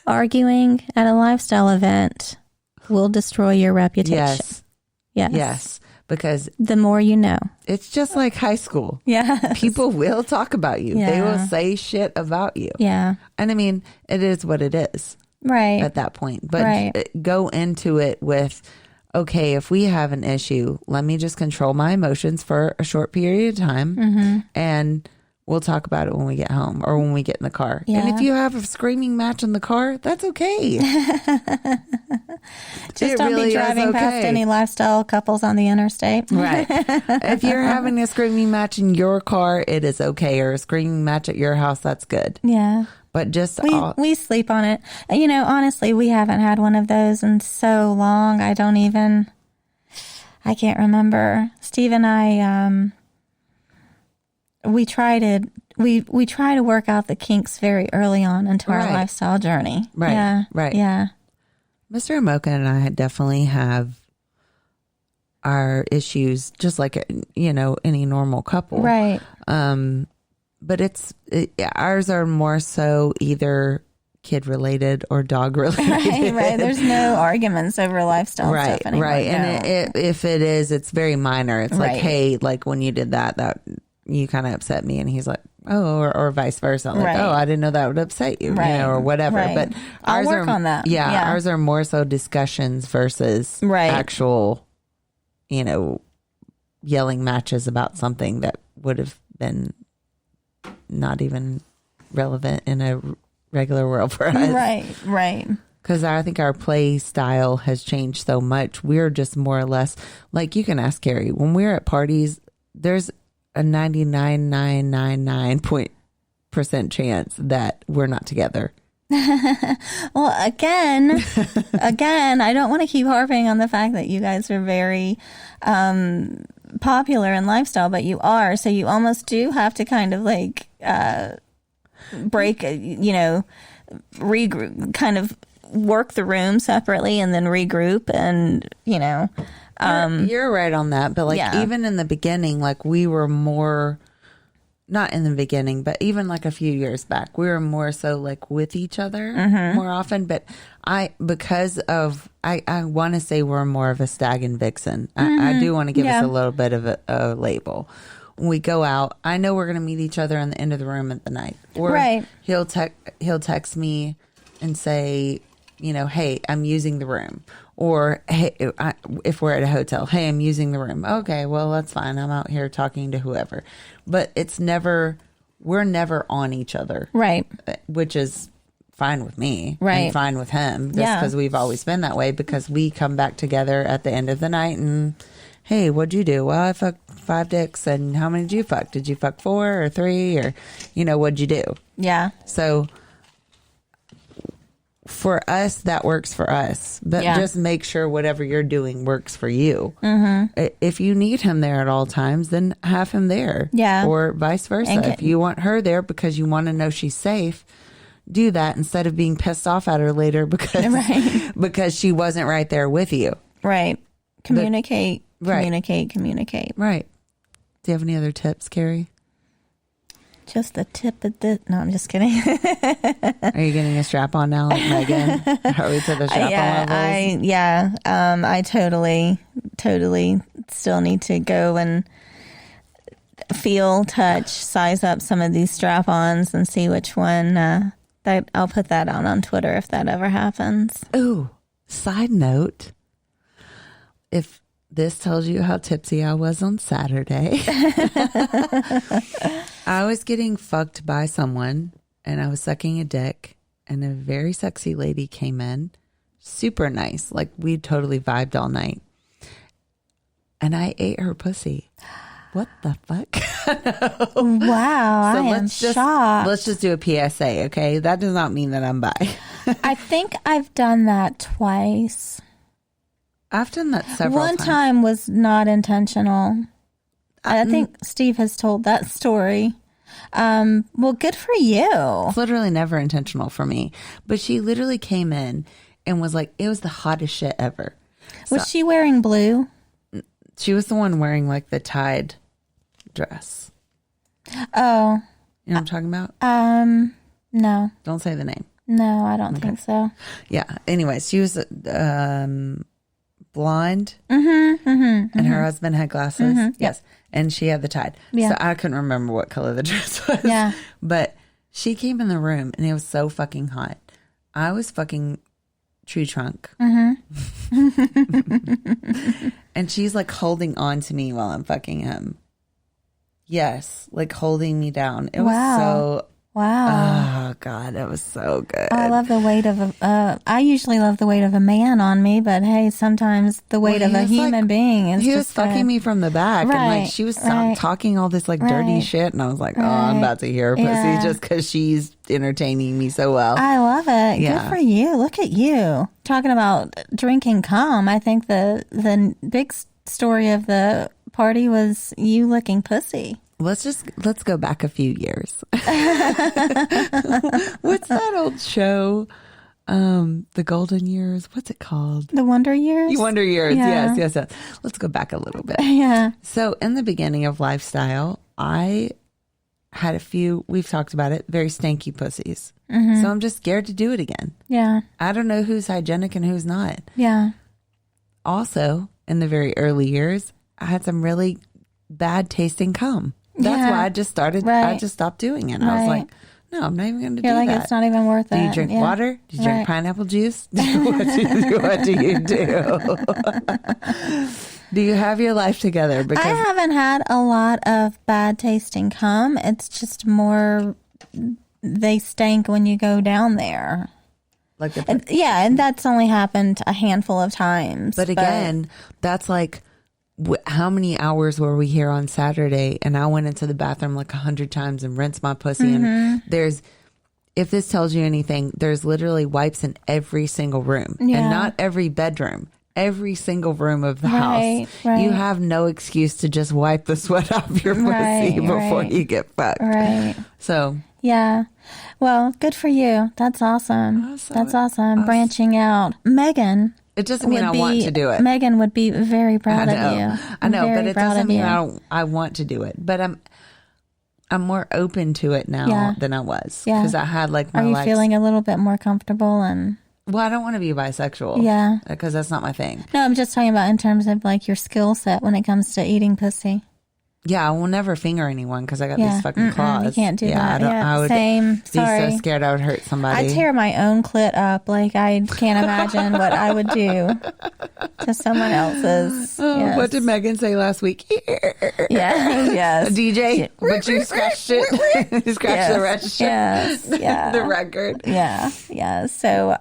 Arguing at a lifestyle event will destroy your reputation. Yes. Because the more you know. It's just like high school. Yeah. People will talk about you. Yeah. They will say shit about you. Yeah. And I mean, it is what it is. Right. At that point. But go into it with, okay, if we have an issue, let me just control my emotions for a short period of time and we'll talk about it when we get home or when we get in the car. Yeah. And if you have a screaming match in the car, that's okay. Just don't be driving past any lifestyle couples on the interstate. Right. If you're having a screaming match in your car, it is okay. Or a screaming match at your house, that's good. Yeah. But just we sleep on it. Honestly, we haven't had one of those in so long. I can't remember. Steve and I, we try to work out the kinks very early on into our lifestyle journey. Right. Yeah. Right. Yeah. Mr. Mocha and I definitely have our issues, just like any normal couple. Right. But ours are more so either kid related or dog related. Right. There's no arguments over lifestyle stuff anymore. Right. No. And if it is, it's very minor. It's like, hey, like when you did that you kind of upset me. And he's like, oh, or vice versa. Like, oh, I didn't know that would upset you, or whatever. Right. But I'll work on that. Yeah, ours are more so discussions versus actual, yelling matches about something that would have been not even relevant in a regular world for us. Right. Because I think our play style has changed so much. We're just more or less, like you can ask Carrie, when we're at parties, there's a 99.999% chance that we're not together. Well, again, I don't want to keep harping on the fact that you guys are very popular in lifestyle, but you are. So you almost do have to kind of like break, regroup, kind of work the room separately and then regroup and, You're right on that. But like even in the beginning, like we were more... Not in the beginning, but even like a few years back, we were more so like with each other more often. But I want to say we're more of a stag and vixen. I do want to give us a little bit of a label. When we go out, I know we're going to meet each other on the end of the room at the night. Or he'll text me and say, hey, I'm using the room. Or, hey, if we're at a hotel, hey, I'm using the room. Okay, well, that's fine. I'm out here talking to whoever. But we're never on each other. Right. Which is fine with me. Right. And fine with him. Just because we've always been that way. Because we come back together at the end of the night and, hey, what'd you do? Well, I fucked 5 dicks. And how many did you fuck? Did you fuck 4 or 3? Or, what'd you do? Yeah. So... for us, that works for us. But just make sure whatever you're doing works for you. Mm-hmm. If you need him there at all times, then have him there. Yeah. Or vice versa. If you want her there because you want to know she's safe, do that instead of being pissed off at her later because she wasn't right there with you. Right. Communicate. Right. Right. Do you have any other tips, Carrie? Just the tip of the... No, I'm just kidding. Are you getting a strap on now like Megan? Are we to the strap on levels? I totally still need to go and feel, touch, size up some of these strap-ons and see which one. That I'll put that out on Twitter if that ever happens. Ooh, side note. If this tells you how tipsy I was on Saturday. I was getting fucked by someone and I was sucking a dick and a very sexy lady came in. Super nice. Like we totally vibed all night. And I ate her pussy. What the fuck? Wow, so I am shocked. Let's just do a PSA, okay? That does not mean that I'm bi. I think I've done that twice. I've done that several times. One time was not intentional. I think Steve has told that story. Well, good for you. It's literally never intentional for me. But she literally came in and was like, it was the hottest shit ever. Was she wearing blue? She was the one wearing like the tied dress. Oh. You know what I'm talking about? No. Don't say the name. No, I don't think so. Yeah. Anyways, she was blonde and her husband had glasses. Yes. And she had the tide. Yeah. So I couldn't remember what color the dress was. Yeah. But she came in the room and it was so fucking hot. I was fucking tree trunk. And she's like holding on to me while I'm fucking him. Yes. Like holding me down. It was so... Wow. Oh, God, that was so good. I love the weight of I usually love the weight of a man on me, but hey, sometimes the weight of a human being is he just... He was fucking me from the back, and like she was talking all this like dirty shit, and I was like, oh, I'm about to hear her pussy just because she's entertaining me so well. I love it. Yeah. Good for you. Look at you. Talking about drinking cum, I think the big story of the party was you licking pussy. Let's go back a few years. What's that old show? The Golden Years. What's it called? The Wonder Years? Wonder Years. Yeah. Yes. Let's go back a little bit. Yeah. So in the beginning of lifestyle, I had a few, we've talked about it, very stanky pussies. Mm-hmm. So I'm just scared to do it again. Yeah. I don't know who's hygienic and who's not. Yeah. Also, in the very early years, I had some really bad tasting cum. That's why I just started. I just stopped doing it. I was like, no, I'm not even going to do that. It's not even worth it. Do you drink water? Do you drink pineapple juice? What do you do? Do you have your life together? Because I haven't had a lot of bad tasting cum. It's just more they stink when you go down there. Like and that's only happened a handful of times. But again, that's like, how many hours were we here on Saturday? And I went into the bathroom like 100 times and rinsed my pussy. And if this tells you anything, there's literally wipes in every single room, and not every bedroom. Every single room of the house. Right. You have no excuse to just wipe the sweat off your pussy before you get fucked. Right. So. Yeah. Well, good for you. That's awesome. That's awesome. Branching out. Megan. It doesn't mean I want to do it. Megan would be very proud of you. I know, but it doesn't mean I want to do it. But I'm more open to it now than I was. Because I had like my Are you feeling a little bit more comfortable and... Well, I don't want to be bisexual. Yeah. Because that's not my thing. No, I'm just talking about in terms of like your skill set when it comes to eating pussy. Yeah, I will never finger anyone because I got these fucking claws. You can't do that. I would be so scared I would hurt somebody. I tear my own clit up. Like, I can't imagine what I would do to someone else's. What did Megan say last week? Yes. DJ, but you scratched it. You scratched the register. Yes, yeah. The record. Yeah. So,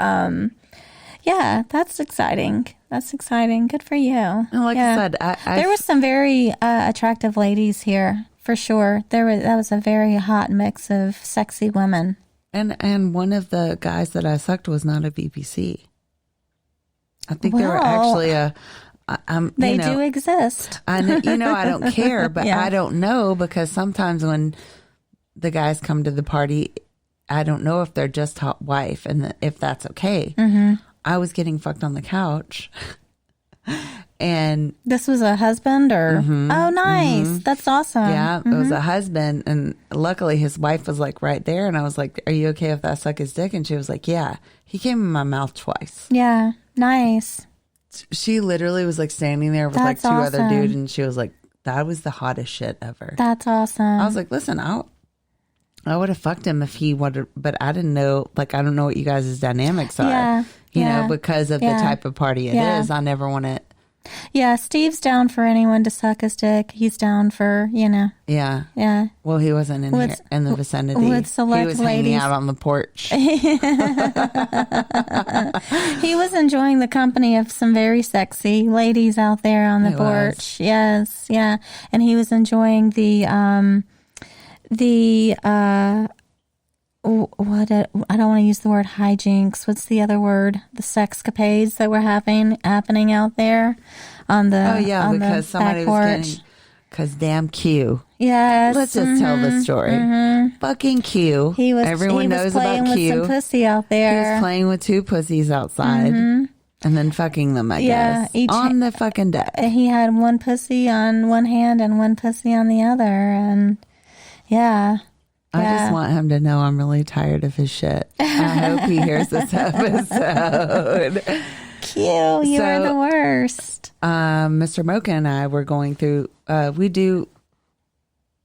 that's exciting. That's exciting. Good for you. And like I said, there were some very attractive ladies here, for sure. That was a very hot mix of sexy women. And one of the guys that I sucked was not a VPC. I think they were actually they do exist. I don't care, but I don't know, because sometimes when the guys come to the party, I don't know if they're just hot wife and if that's okay. Mm-hmm. I was getting fucked on the couch. And this was a husband or? Oh, nice. That's awesome. Yeah, it was a husband. And luckily his wife was like right there. And I was like, are you okay if I suck his dick? And she was like, yeah. He came in my mouth twice. Yeah, nice. She literally was like standing there with like two other dudes. And she was like, that was the hottest shit ever. That's awesome. I was like, listen, I would have fucked him if he wanted, but I didn't know, like, I don't know what you guys' dynamics are, you know, because of the type of party it is. I never want to. Yeah, Steve's down for anyone to suck his dick. He's down for, Yeah. Yeah. Well, he wasn't in here, in the vicinity. With select he was hanging out on the porch. He was enjoying the company of some very sexy ladies out there on the porch. Yes, yeah. And he was enjoying what I don't want to use the word hijinks. What's the other word? The sexcapades that were happening out there on the because somebody was getting, because damn Q. Yes. Let's just tell the story. Fucking Q. Everyone knows about Q. He was playing with some pussy out there. He was playing with two pussies outside. And then fucking them, I guess. On the fucking deck. He had one pussy on one hand and one pussy on the other. And yeah. I just want him to know I'm really tired of his shit. I hope he hears this episode. Q, you are the worst. Mr. Mocha and I were going through, we do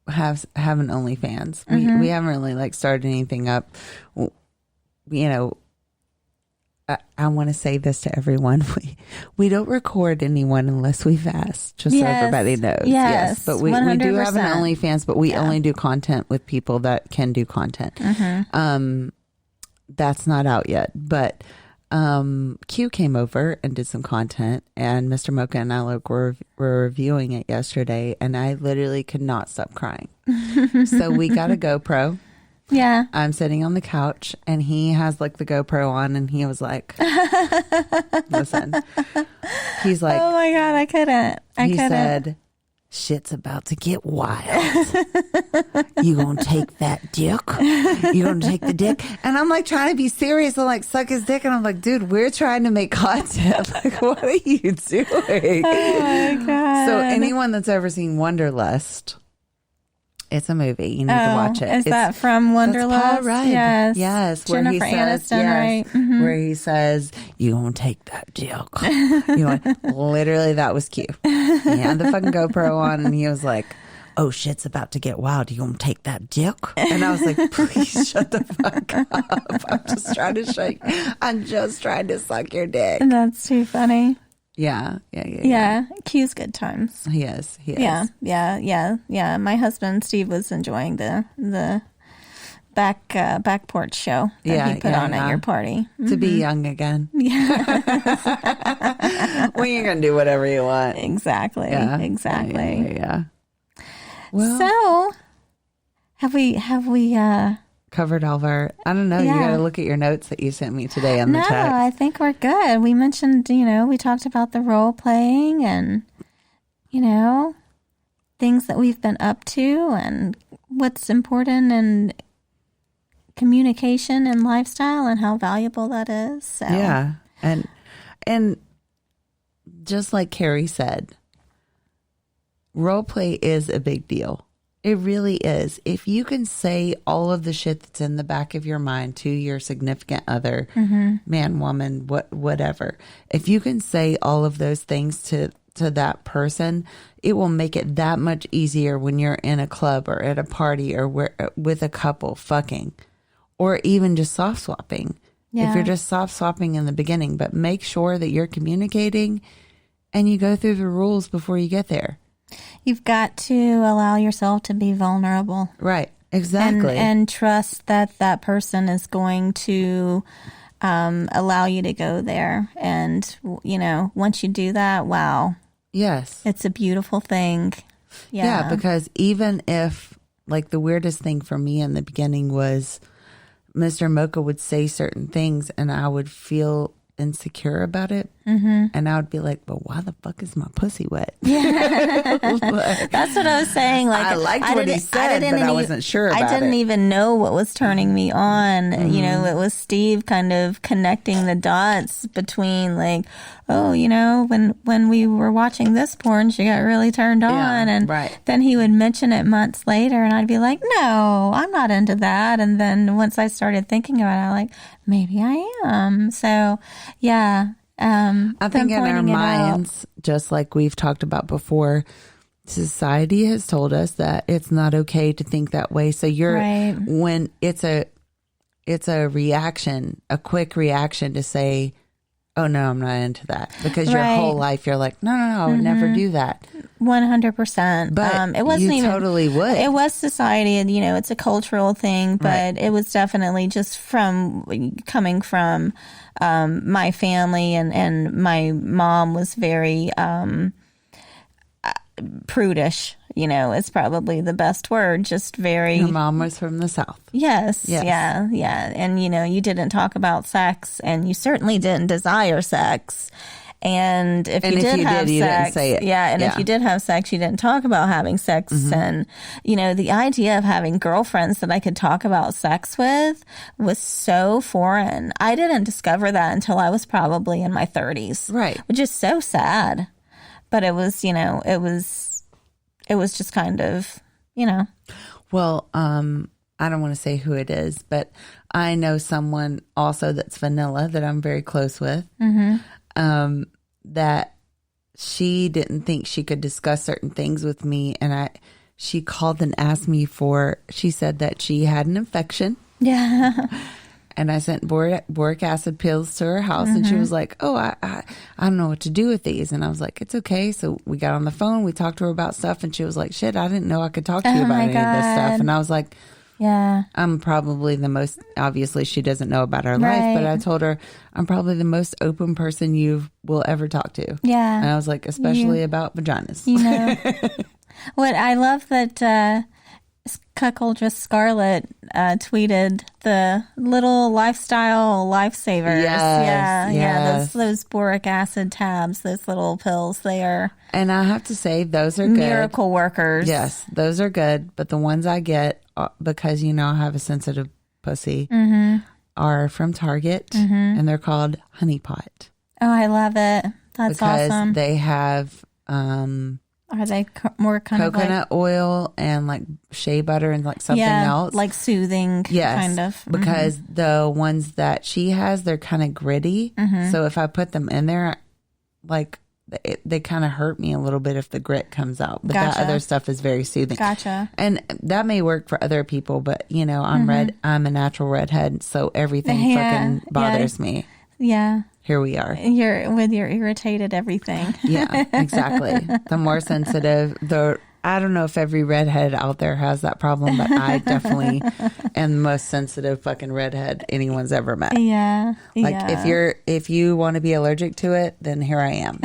have an OnlyFans. We haven't really like started anything up. You know, I want to say this to everyone. We don't record anyone unless we've asked, just so everybody knows. Yes. But we do have an OnlyFans, but we only do content with people that can do content. That's not out yet. But Q came over and did some content, and Mr. Mocha and I were reviewing it yesterday, and I literally could not stop crying. So we got a GoPro. Yeah. I'm sitting on the couch and he has like the GoPro on, and he was like, listen, he's like, oh my God, I couldn't. He said, shit's about to get wild. You gonna take that dick? You gonna take the dick? And I'm like trying to be serious and like suck his dick. And I'm like, dude, we're trying to make content. Like, what are you doing? Oh my God. So anyone that's ever seen Wanderlust, it's a movie. You need to watch it. Is that from Wanderlust? Right. Yes. Where Jennifer Aniston, right? Where he says, you gonna take that dick. Literally, that was cute. He had the fucking GoPro on and he was like, oh, shit's about to get wild. You gonna take that dick? And I was like, please shut the fuck up. I'm just trying to suck your dick. That's too funny. Yeah. Q's good times. He is. Yeah. My husband Steve was enjoying the back porch show that he put on at your party. To be young again. Yeah. Well, you're going to do whatever you want. Exactly. Yeah. Exactly. Yeah. Well, so have we covered all of our, I don't know, you got to look at your notes that you sent me today on the text. No, I think we're good. We mentioned, we talked about the role playing and, things that we've been up to and what's important in communication and lifestyle and how valuable that is. So. Yeah. And just like Carrie said, role play is a big deal. It really is. If you can say all of the shit that's in the back of your mind to your significant other, man, woman, whatever, if you can say all of those things to that person, it will make it that much easier when you're in a club or at a party or with a couple fucking, or even just soft swapping. Yeah. If you're just soft swapping in the beginning, but make sure that you're communicating and you go through the rules before you get there. You've got to allow yourself to be vulnerable. Right. Exactly. And trust that person is going to allow you to go there. And, once you do that, wow. Yes. It's a beautiful thing. Yeah, because even if, like, the weirdest thing for me in the beginning was Mr. Mocha would say certain things and I would feel insecure about it. And I would be like, but why the fuck is my pussy wet? Yeah. That's what I was saying. Like, I liked what he said, but I wasn't sure about it. I didn't even know what was turning me on. It was Steve kind of connecting the dots between like, oh, when we were watching this porn, she got really turned on. And then he would mention it months later and I'd be like, no, I'm not into that. And then once I started thinking about it, I'm like, maybe I am. So, yeah. I think in our minds, just like we've talked about before, society has told us that it's not okay to think that way. So when it's a reaction, a quick reaction to say, oh no, I'm not into that, because your whole life you're like, no, I would never do that. 100%. But it wasn't you totally would. It was society, and it's a cultural thing, but it was definitely just coming from my family, and my mom was very prudish. It's probably the best word. Just very. Your mom was from the South. Yes. Yeah. And you didn't talk about sex, and you certainly didn't desire sex. And if you did have sex, you didn't say it. Yeah, and if you did have sex, you didn't talk about having sex. And, the idea of having girlfriends that I could talk about sex with was so foreign. I didn't discover that until I was probably in my 30s. Right. Which is so sad. But it was, it was just kind of, Well, I don't want to say who it is, but I know someone also that's vanilla that I'm very close with. That she didn't think she could discuss certain things with me, and she called and asked me she said that she had an infection. Yeah. And I sent boric acid pills to her house, and she was like, oh, I don't know what to do with these. And I was like, it's okay. So we got on the phone, we talked to her about stuff, and she was like, shit, I didn't know I could talk to you about any of this stuff. And I was like, yeah, I'm probably the most, obviously she doesn't know about her life, but I told her I'm probably the most open person you will ever talk to. Yeah. And I was like, especially about vaginas. What I love that Cuckoldress Scarlett tweeted the little lifestyle lifesavers. Yes. Those boric acid tabs, those little pills, they are. And I have to say, those are good. Miracle workers. Yes, those are good. But the ones I get, because I have a sensitive pussy, are from Target, and they're called Honey Pot. Oh, I love it. That's awesome. Because they have are they more kind of coconut oil and like shea butter and like something else, like soothing, kind of. Because the ones that she has, they're kind of gritty. So if I put them in there, like they kind of hurt me a little bit if the grit comes out. But that other stuff is very soothing. Gotcha. And that may work for other people, but I'm I'm a natural redhead, so everything fucking bothers me. Yeah. Here we are. You're with your irritated everything. Yeah, exactly. The more sensitive, the I don't know if every redhead out there has that problem, but I definitely am the most sensitive fucking redhead anyone's ever met. Yeah. Like yeah. if you want to be allergic to it, then here I am.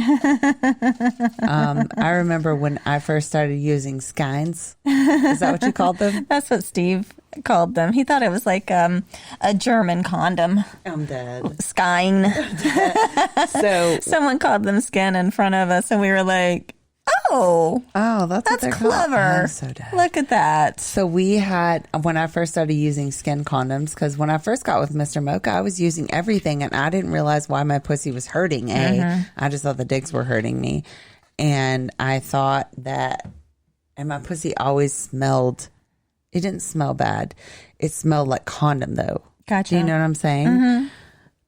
I remember when I first started using Skynes. Is that what you called them? That's what Steve called them. He thought it was like a German condom. I'm dead. Skine. So Someone called them skin in front of us, and we were like, oh, that's what that's they're called. clever. I'm so dead. Look at that. So we had, when I first started using skin condoms, because when I first got with Mr. Mocha, I was using everything and I didn't realize why my pussy was hurting. I just thought the dicks were hurting me. And I thought that, and my pussy always smelled, it didn't smell bad. It smelled like condom though. Gotcha. Do you know what I'm saying?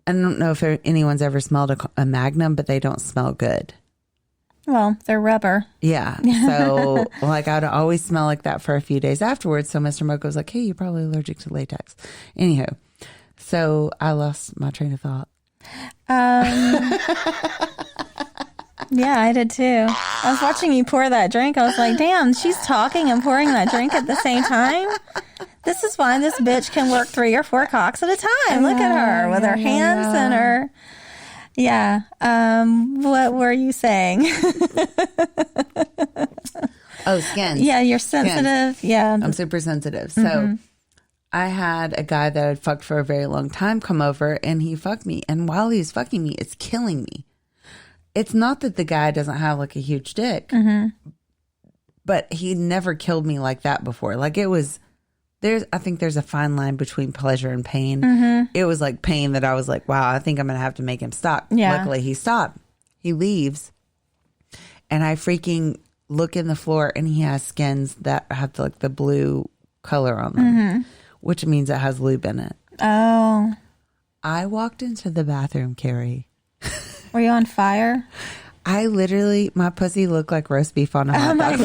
I don't know if anyone's ever smelled a Magnum, but they don't smell good. Well, they're rubber. Yeah. So, like, I'd always smell like that for a few days afterwards. So, Mr. Mocha was like, hey, you're probably allergic to latex. Anywho, so I lost my train of thought. Yeah, I did too. I was watching you pour that drink. I was like, damn, she's talking and pouring that drink at the same time. This is why this bitch can work 3 or 4 cocks at a time. Look at her with her hands and her. Yeah. What were you saying? Oh, skin. Yeah, you're sensitive. Skin. Yeah. I'm super sensitive. So I had a guy that I'd fucked for a very long time come over and he fucked me. And while he was fucking me, it's killing me. It's not that the guy doesn't have like a huge dick, but he never killed me like that before. Like it was, I think there's a fine line between pleasure and pain. It was like pain that I was like, wow, I think I'm going to have to make him stop. Yeah. Luckily he stopped. He leaves and I freaking look in the floor and he has skins that have like the blue color on them, which means it has lube in it. Oh. I walked into the bathroom, Carrie. Were you on fire? I literally, my pussy looked like roast beef on a hot dog.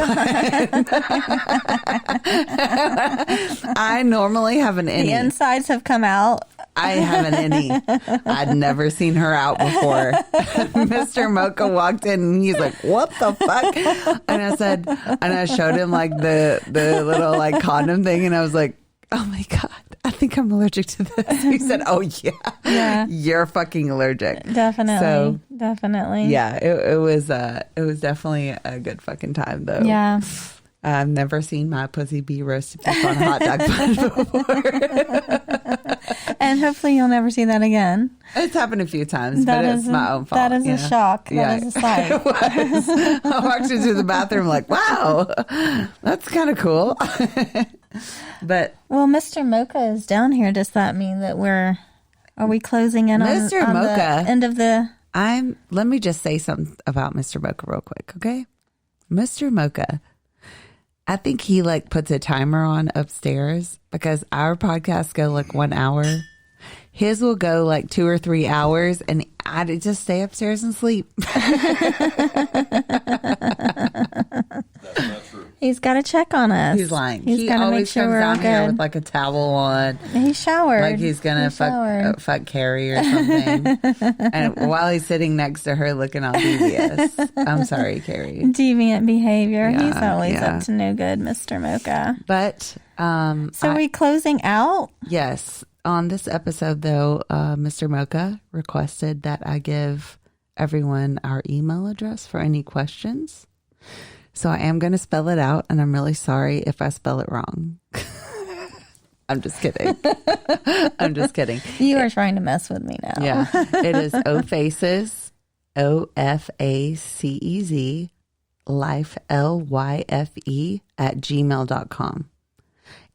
I normally have an innie. The insides have come out. I have an innie. I'd never seen her out before. Mr. Mocha walked in and he's like, what the fuck? And I said, and I showed him like the little like condom thing and I was like, oh my God, I think I'm allergic to this. He said, oh yeah, you're fucking allergic. Definitely. So, definitely. yeah, it was definitely a good fucking time though. Yeah. I've never seen my pussy be roasted beef on a hot dog bun before. And hopefully you'll never see that again. It's happened a few times, but it's my own fault. That is a shock. That is a sight. It was. I walked into the bathroom like, wow, that's kind of cool. But well, Mr. Mocha is down here. Does that mean that are we closing in Mr. on Mocha, the end of the? Let me just say something about Mr. Mocha real quick, okay? Mr. Mocha, I think he like puts a timer on upstairs because our podcasts go like 1 hour. His will go like 2 or 3 hours and I'd just stay upstairs and sleep. That's not true. He's got to check on us. He's lying. He's got to make sure we're all comes down here good. with like a towel on. He showered. Like he's going to fuck Carrie or something. And while he's sitting next to her looking all devious. I'm sorry, Carrie. Deviant behavior. Yeah, He's always yeah. up to no good, Mr. Mocha. But So are we closing out? yes, on this episode though, Mr. Mocha requested that I give everyone our email address for any questions. So I am going to spell it out, and I'm really sorry if I spell it wrong. I'm just kidding. I'm just kidding. You are trying to mess with me now. Yeah. It is OFACEZ, OFACEZ, life, LYFE, @gmail.com.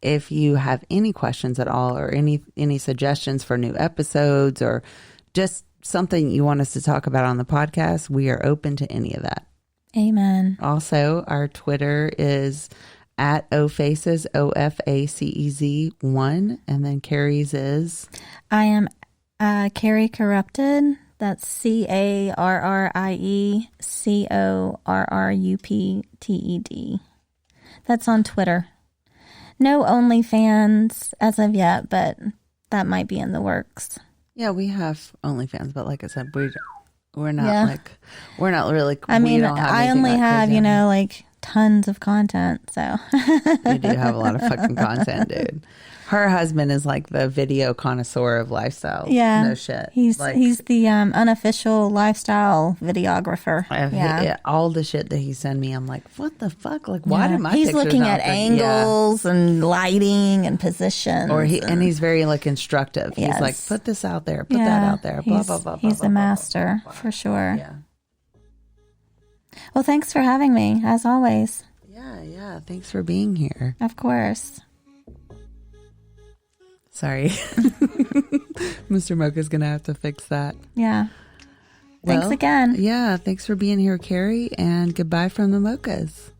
If you have any questions at all or any suggestions for new episodes or just something you want us to talk about on the podcast, we are open to any of that. Amen. Also, our Twitter is @OFACEZ, OFACEZ1, and then Carrie's is I am Carrie Corrupted. That's CarrieCorrupted. That's on Twitter. No OnlyFans as of yet, but that might be in the works. yeah, we have OnlyFans, but like I said, we're not Yeah. we're not really. I mean, we don't have I anything only that have, crazy. like tons of content. So You do have a lot of fucking content, dude. Her husband is like the video connoisseur of lifestyle. yeah, No shit. He's Like, the unofficial lifestyle videographer. all the shit that he sent me, I'm like, what the fuck? Like, why did my He's pictures looking not at fit? angles and lighting and positions. And he's very like instructive. Yes. He's like, put this out there, put that out there, blah, blah, blah, blah. He's blah, a blah, master blah, blah. for sure. Yeah. Well, thanks for having me, as always. Yeah. Thanks for being here. Of course. Sorry. Mr. Mocha's going to have to fix that. Yeah. Thanks Well, again. Yeah. Thanks for being here, Carrie. And goodbye from the Mochas.